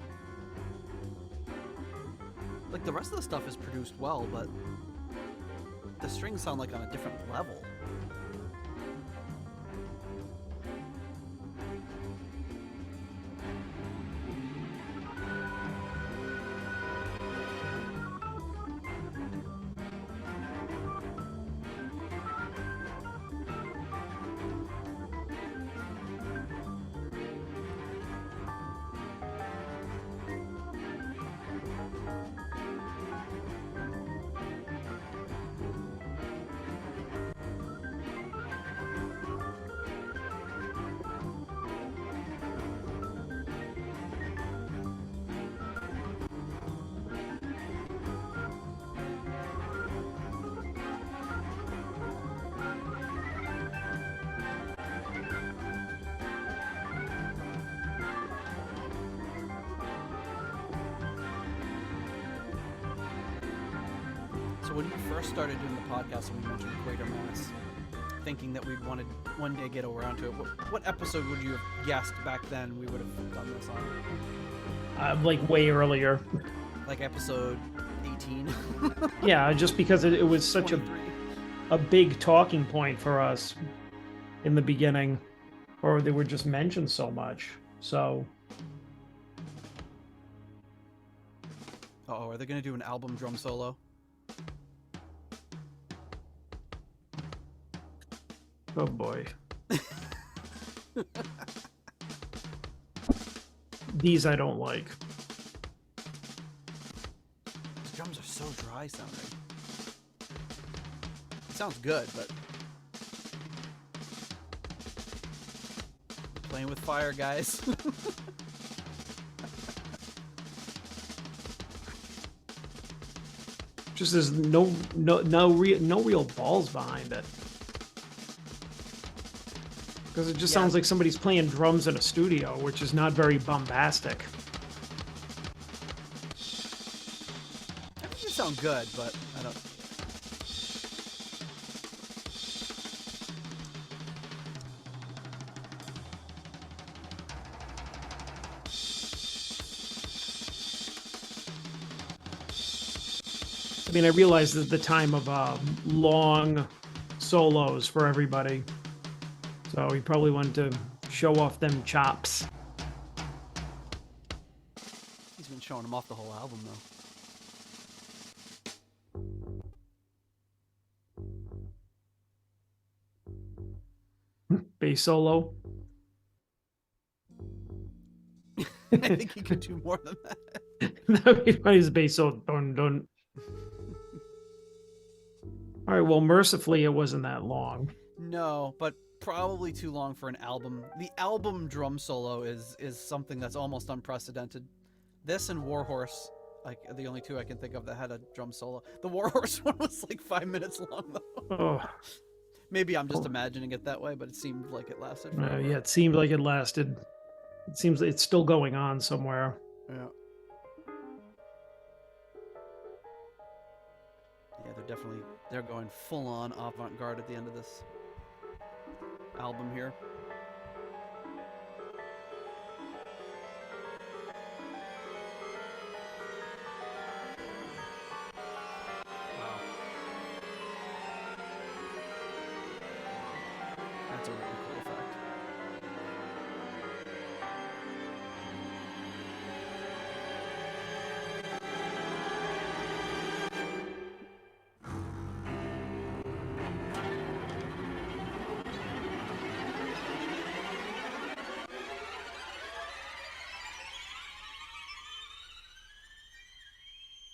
Like the rest of the stuff is produced well, but the strings sound like on a different level. So when we first started doing the podcast and we mentioned Quatermass, thinking that we'd wanted one day get around to it, what episode would you have guessed back then we would have done this on? Like way earlier. Like episode 18? Yeah, just because it was such 23? a big talking point for us in the beginning, or they were just mentioned so much. So Uh-oh, are they going to do an album drum solo? oh boy. These I don't like. These drums are so dry sounding. It sounds good, but... Playing with fire, guys. Just there's no real balls behind it. Because it just Yeah. sounds like somebody's playing drums in a studio, which is not very bombastic. I think they sound good, but I don't. I mean, I realize that the time of long solos for everybody. So he probably wanted to show off them chops. He's been showing them off the whole album, though. Bass solo. I think he could do more than that. That'd be funny, his bass solo. Dun, dun. All right, well, mercifully, it wasn't that long. No, but probably too long for an album. The album drum solo is something that's almost unprecedented. This and Warhorse, like the only two I can think of that had a drum solo. The Warhorse one was like 5 minutes long, though. Oh, Maybe I'm just imagining it that way, but it seemed like it lasted. yeah, it seemed like it lasted. It seems it's still going on somewhere. Yeah. Yeah, they're going full on avant-garde at the end of this album here. Wow. That's a really cool effect.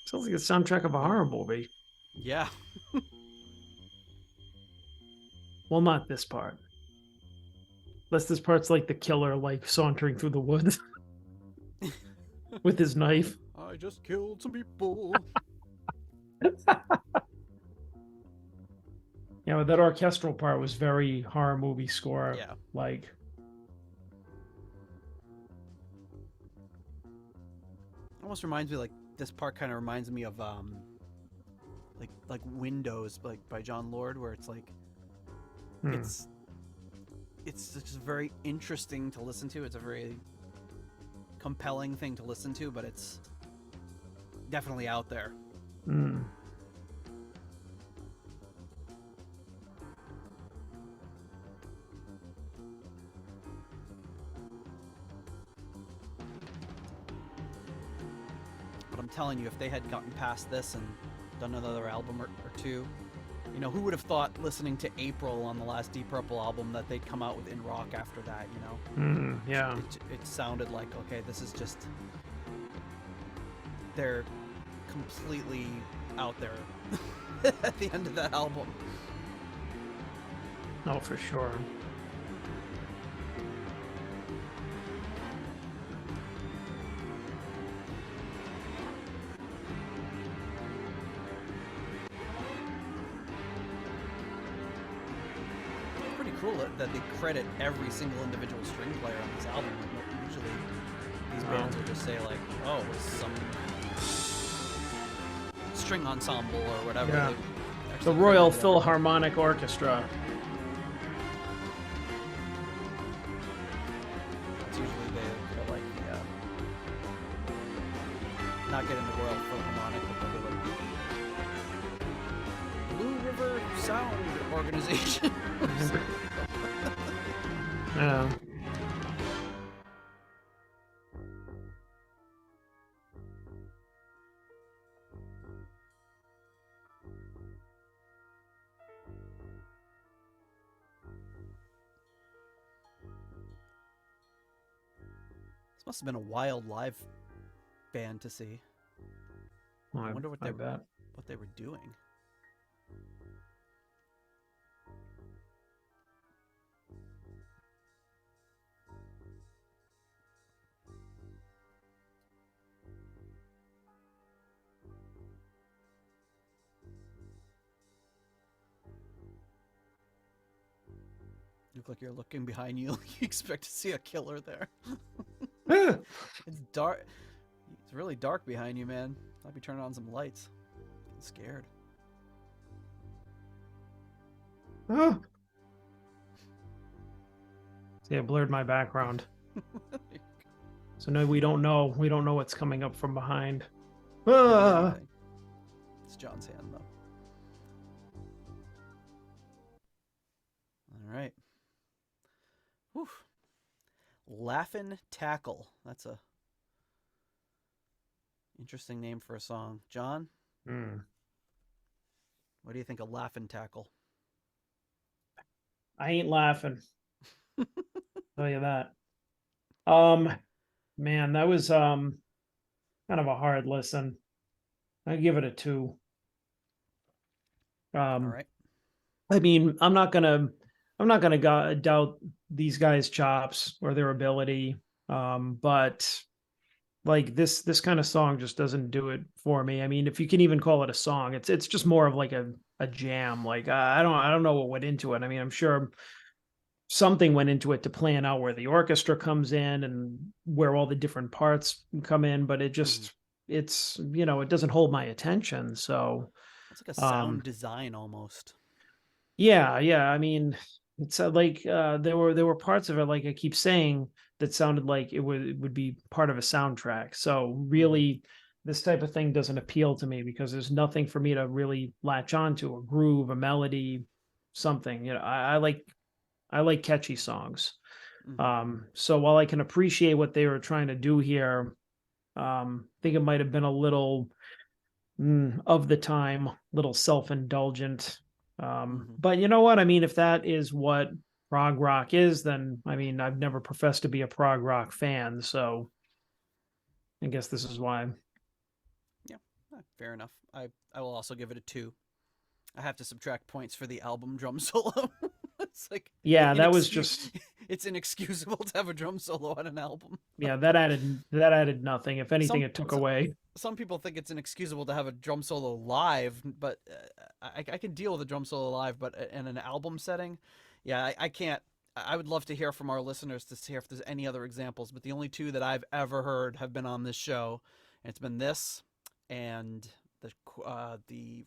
Sounds like the soundtrack of a horror movie. Yeah. Well, not this part. Unless this part's like the killer, like sauntering through the woods with his knife. I just killed some people. Yeah, but that orchestral part was very horror movie score. Yeah. Like, Almost reminds me, like, this part kind of reminds me of like Windows, like by John Lord, where it's like it's just very interesting to listen to. It's a very compelling thing to listen to, but it's definitely out there. But I'm telling you, if they had gotten past this and done another album or two, you know, who would have thought listening to April on the last Deep Purple album that they'd come out with In Rock after that, you know? Yeah. It sounded like, okay, this is just... They're completely out there at the end of that album. Oh, for sure. Pretty cool that they credit every single individual string player on this album. Like, usually these bands will just say like, oh, it was some string ensemble or whatever. Yeah. They The actually Royal credited Philharmonic Orchestra. It's usually they're like, yeah, not getting the Royal Philharmonic, but they'll be like Blue River Sound Organization. Yeah. This must have been a wild live band to see. Well, I wonder what I bet. what they were doing. look like you're looking behind you. You expect to see a killer there. Ah, It's dark. It's really dark behind you, man. I'll be turning on some lights. I'm scared. ah. See, I blurred my background. So no, we don't know. We don't know what's coming up from behind. Could be Ah. anything. It's John's hand, though. All right. Whew. Laughin' Tackle. That's a interesting name for a song. John, Hmm. what do you think of Laughin' Tackle? I ain't laughing. Tell you that. Man, that was kind of a hard listen. I give it a 2. All right. I mean, I'm not gonna doubt these guys' chops or their ability. But like this kind of song just doesn't do it for me. I mean, if you can even call it a song, it's just more of like a jam. Like I don't know what went into it. I mean, I'm sure something went into it to plan out where the orchestra comes in and where all the different parts come in, but it just it's it doesn't hold my attention. So It's like a sound design almost. yeah, I mean, it's like there were parts of it, like I keep saying, that sounded like it would be part of a soundtrack. So really, this type of thing doesn't appeal to me because there's nothing for me to really latch onto, a groove, a melody, something. I like catchy songs. So while I can appreciate what they were trying to do here, I think it might have been a little of the time, little self-indulgent. But you know what? I mean, if that is what prog rock is, then I mean, I've never professed to be a prog rock fan, so I guess this is why. Yeah, fair enough. I will also give it a 2. I have to subtract points for the album drum solo. It's like Yeah, that was just it's inexcusable to have a drum solo on an album. yeah, that added nothing. If anything, it took some- away. Some people think it's inexcusable to have a drum solo live, but I can deal with a drum solo live, but in an album setting, yeah, I can't. I would love to hear from our listeners to see if there's any other examples, but the only 2 that I've ever heard have been on this show, and it's been this and the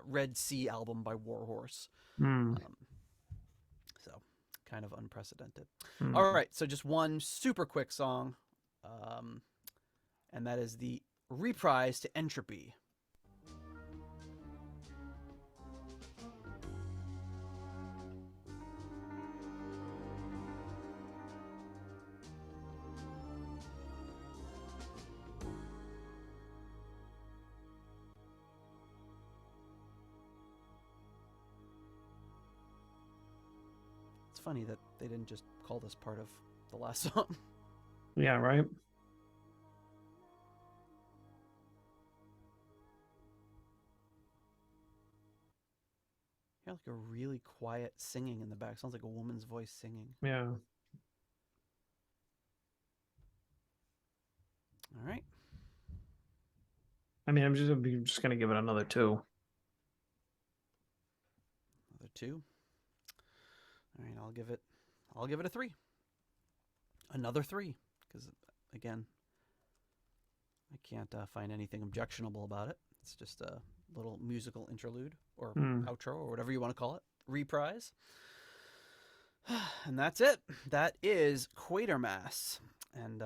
Red Sea album by Warhorse. Hmm. So kind of unprecedented. Hmm. All right, so just one super quick song, and that is the Reprise to Entropy. It's funny that they didn't just call this part of the last song. Yeah, right. You hear like a really quiet singing in the back. Sounds like a woman's voice singing. Yeah. All right. I mean, I'm just gonna give it another 2. Another 2. All right, I'll give it a 3. Another 3, because again, I can't find anything objectionable about it. It's just a little musical interlude or outro or whatever you want to call it. Reprise. And that's it. That is Quatermass. And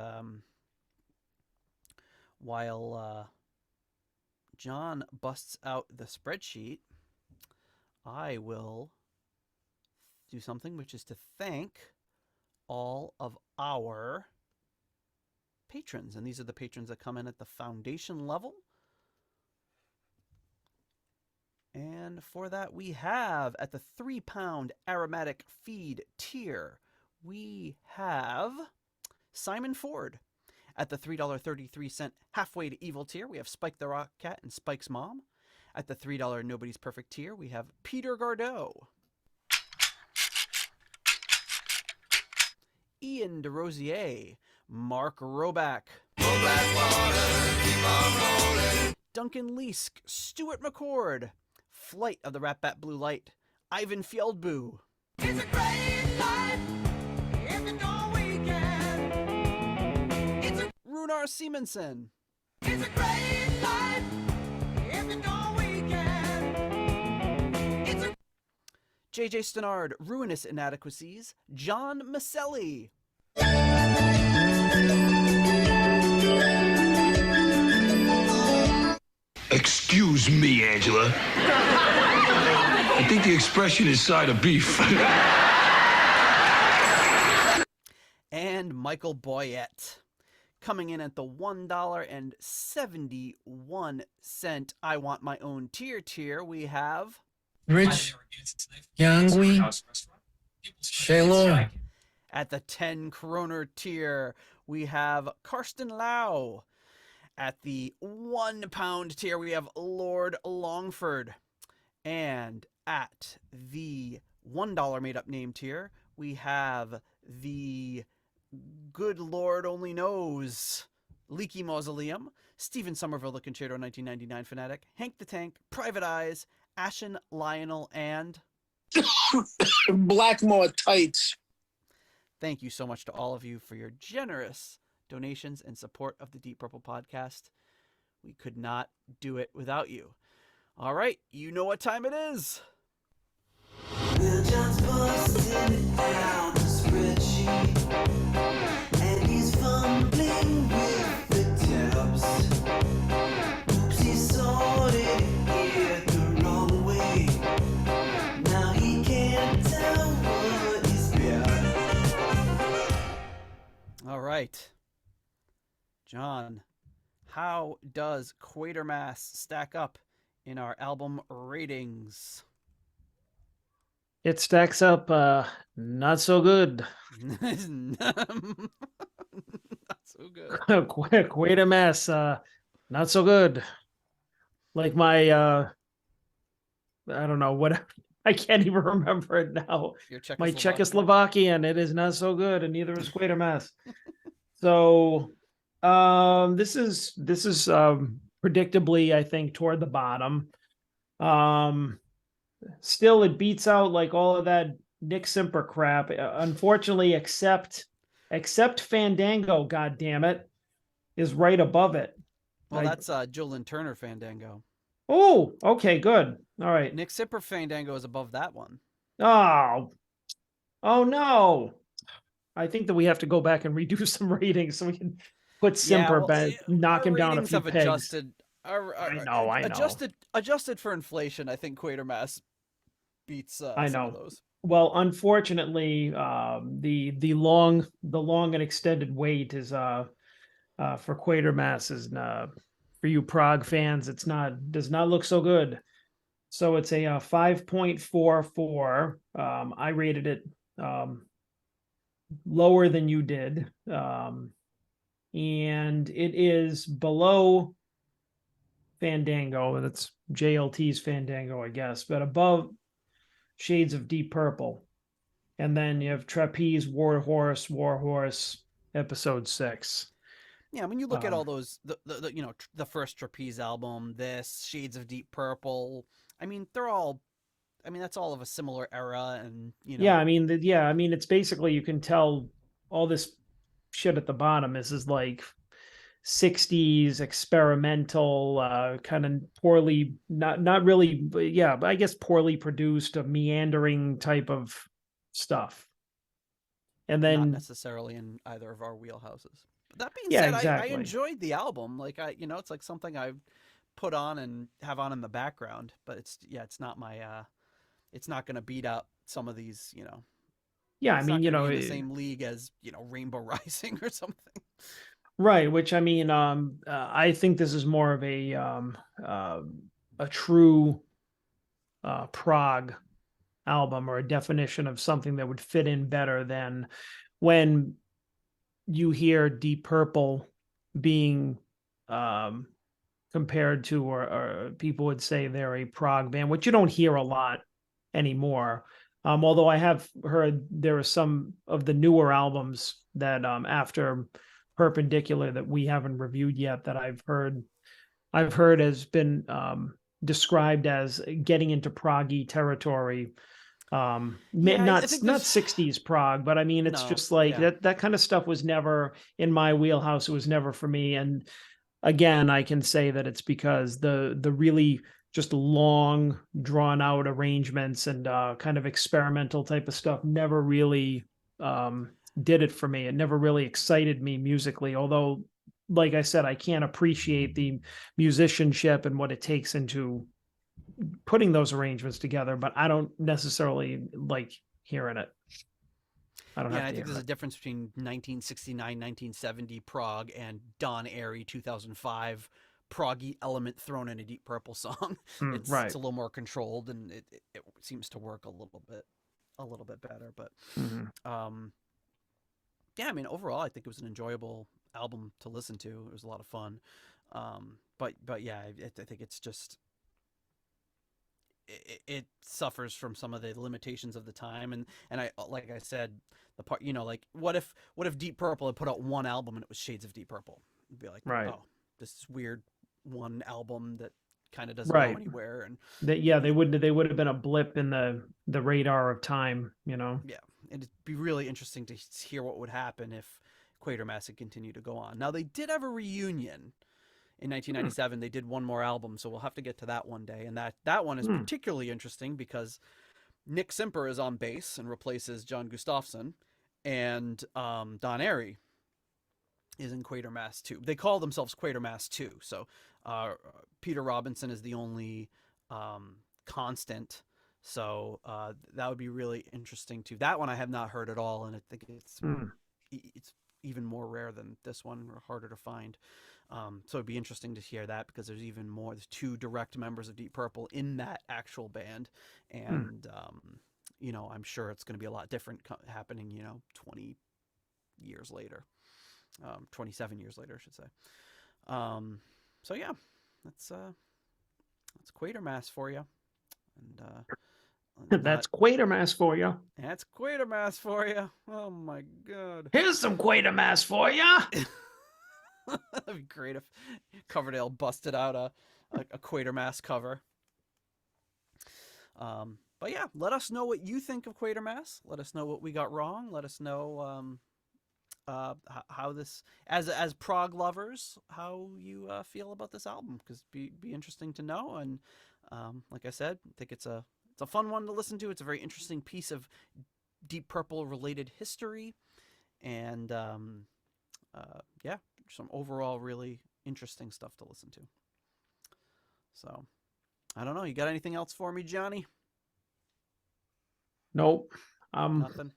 while John busts out the spreadsheet, I will do something, which is to thank all of our patrons. And these are the patrons that come in at the foundation level. And for that, we have at the £3 aromatic feed tier, we have Simon Ford. At the $3.33 halfway to evil tier, we have Spike the Rock Cat and Spike's mom. At the $3 Nobody's Perfect tier, we have Peter Gardeau. Ian DeRosier, Mark Roback, Duncan Leask, Stuart McCord, Flight of the Rat Bat Blue Light, Ivan Fjeldbu, It's a great life. Runar Simonson. It's a great life if you know we can. It's a JJ Stenard, Ruinous Inadequacies. John Maselli. Excuse me, Angela. I think the expression is side of beef. And Michael Boyette. Coming in at the $1.71 I Want My Own tier, we have... Rich, Yangui, Shaylor. At the 10 kroner tier, we have Karsten Lau. At the £1 tier, we have Lord Longford. And at the $1 made-up name tier, we have the Good Lord Only Knows, Leaky Mausoleum, Stephen Somerville, the Concerto 1999 Fanatic, Hank the Tank, Private Eyes, Ashen Lionel, and... Blackmore tights. Thank you so much to all of you for your generous donations and support of the Deep Purple podcast. We could not do it without you. All right, you know what time it is. We're just busting it down the spreadsheet, and he's fumbling with the tabs. Oops, he sorted it the wrong way. Now he can't tell what is bad. All right. John, how does Quatermass stack up in our album ratings? It stacks up not so good. Not so good. Quatermass, not so good. Like my I don't know what I can't even remember it now. Your My Czechoslovakian. Czechoslovakian, it is not so good, and neither is Quatermass. So this is predictably, I think, toward the bottom. Still, it beats out like all of that Nick Simper crap. Unfortunately, except Fandango, God damn it, is right above it. Well, that's Gillan Turner Fandango. Oh, okay, good. All right. Nick Simper Fandango is above that one. Oh no. I think that we have to go back and redo some ratings so we can put Simper back, knock him down a few pegs. Adjusted. I know. Adjusted for inflation, I think Quatermass beats I some know. of those. Well, unfortunately, the long and extended wait is for Quatermass is for you Prague fans. Does not look so good. So it's a 5.44. I rated it lower than you did, and it is below Fandango. That's JLT's Fandango, I guess, but above Shades of Deep Purple. And then you have Trapeze, Warhorse, episode 6. Yeah, when you look at all those, the first Trapeze album, this Shades of Deep Purple, I mean, that's all of a similar era, and Yeah, I mean, it's basically, you can tell all this shit at the bottom is like 60s experimental, kind of poorly, not really, but yeah, but I guess poorly produced, a meandering type of stuff. And then not necessarily in either of our wheelhouses. But that being Yeah, said, exactly. I enjoyed the album. Like it's like something I've put on and have on in the background. But it's not my it's not going to beat out some of these. Yeah, I It's mean, not gonna be in the same league as Rainbow Rising or something. right, which I mean, I think this is more of a true prog album, or a definition of something that would fit in better than when you hear Deep Purple being compared to, or people would say they're a prog band, which you don't hear a lot anymore. Although I have heard there are some of the newer albums that after Perpendicular that we haven't reviewed yet that I've heard has been described as getting into proggy territory. Yeah, I not think not there's- 60s prog, but I mean, it's No, just like yeah. that kind of stuff was never in my wheelhouse. It was never for me. And again, I can say that it's because the really just long, drawn out arrangements and kind of experimental type of stuff never really did it for me. It never really excited me musically. Although, like I said, I can't appreciate the musicianship and what it takes into putting those arrangements together, but I don't necessarily like hearing it. I don't Yeah, have I to think hear there's a it. difference between 1969, 1970 prog and Don Airey 2005 proggy element thrown in a Deep Purple song. It's Right. a little more controlled, and it seems to work a little bit better. But Mhm. yeah, I mean, overall, I think it was an enjoyable album to listen to. It was a lot of fun. But yeah, I think it's just it suffers from some of the limitations of the time, and I, like I said, the part, like what if Deep Purple had put out one album and it was Shades of Deep Purple? It'd be like, Right. oh, this weird one album that kind of doesn't Right. go anywhere, and They would have been a blip in the radar of time, yeah, and it'd be really interesting to hear what would happen if Quatermass had continued to go on. Now they did have a reunion in 1997. They did one more album, so we'll have to get to that one day. And that one is particularly interesting because Nick Simper is on bass and replaces John Gustafsson, and Don Airey is in Quatermass 2. They call themselves Quatermass 2. So Peter Robinson is the only constant. So that would be really interesting too. That one I have not heard at all, and I think it's even more rare than this one, or harder to find. So it'd be interesting to hear that, because there's even more. There's 2 direct members of Deep Purple in that actual band, and I'm sure it's going to be a lot different happening. 20 years later, 27 years later, I should say. So yeah, that's Quatermass for you, and That's Quatermass for you. that's Quatermass for you. Oh my god. Here's some Quatermass for you. That'd be great if Coverdale busted out a Quatermass cover. But yeah, let us know what you think of Quatermass. Let us know what we got wrong. Let us know how this, as prog lovers, how you feel about this album, because be interesting to know. And like I said, I think it's a fun one to listen to. It's a very interesting piece of Deep Purple related history, and yeah, some overall really interesting stuff to listen to. So I don't know, you got anything else for me, Johnny? Nope. Nothing.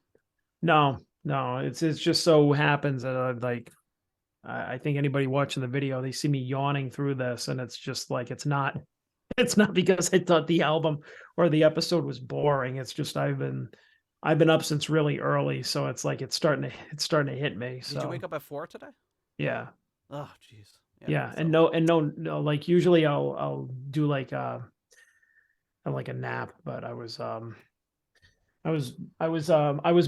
No. It's just so happens that I think anybody watching the video, they see me yawning through this, and it's just like it's not because I thought the album or the episode was boring. It's just I've been up since really early, so it's like it's starting to hit me. So Did you wake up at 4 today? yeah. Oh, jeez. Yeah, so- and no, like usually I'll do like a nap, but I was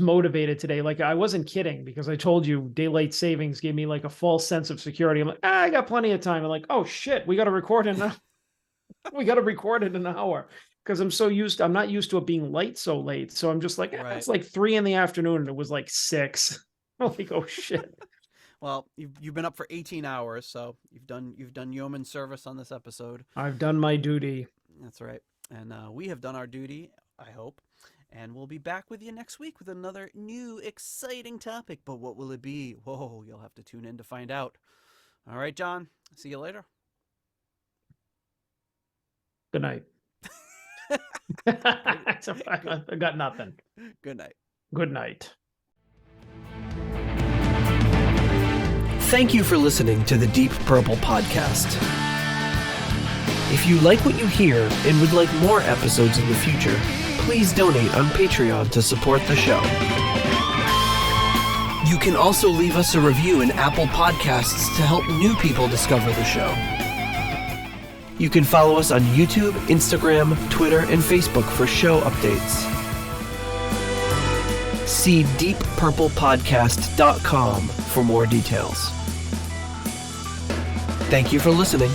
motivated today. Like I wasn't kidding, because I told you daylight savings gave me like a false sense of security. I'm like, I got plenty of time. I'm like, oh shit, we got to record in an hour, because I'm not used to it being light so late. So I'm just like, Right. it's like 3 p.m. and it was like 6. I'm like, oh shit. Well, you've been up for 18 hours, so you've done yeoman service on this episode. I've done my duty. That's right. And we have done our duty, I hope. And we'll be back with you next week with another new exciting topic. But what will it be? Whoa, you'll have to tune in to find out. All right, John. See you later. Good night. I got nothing. Good night. Good night. Thank you for listening to the Deep Purple Podcast. If you like what you hear and would like more episodes in the future, please donate on Patreon to support the show. You can also leave us a review in Apple Podcasts to help new people discover the show. You can follow us on YouTube, Instagram, Twitter, and Facebook for show updates. See deeppurplepodcast.com for more details. Thank you for listening.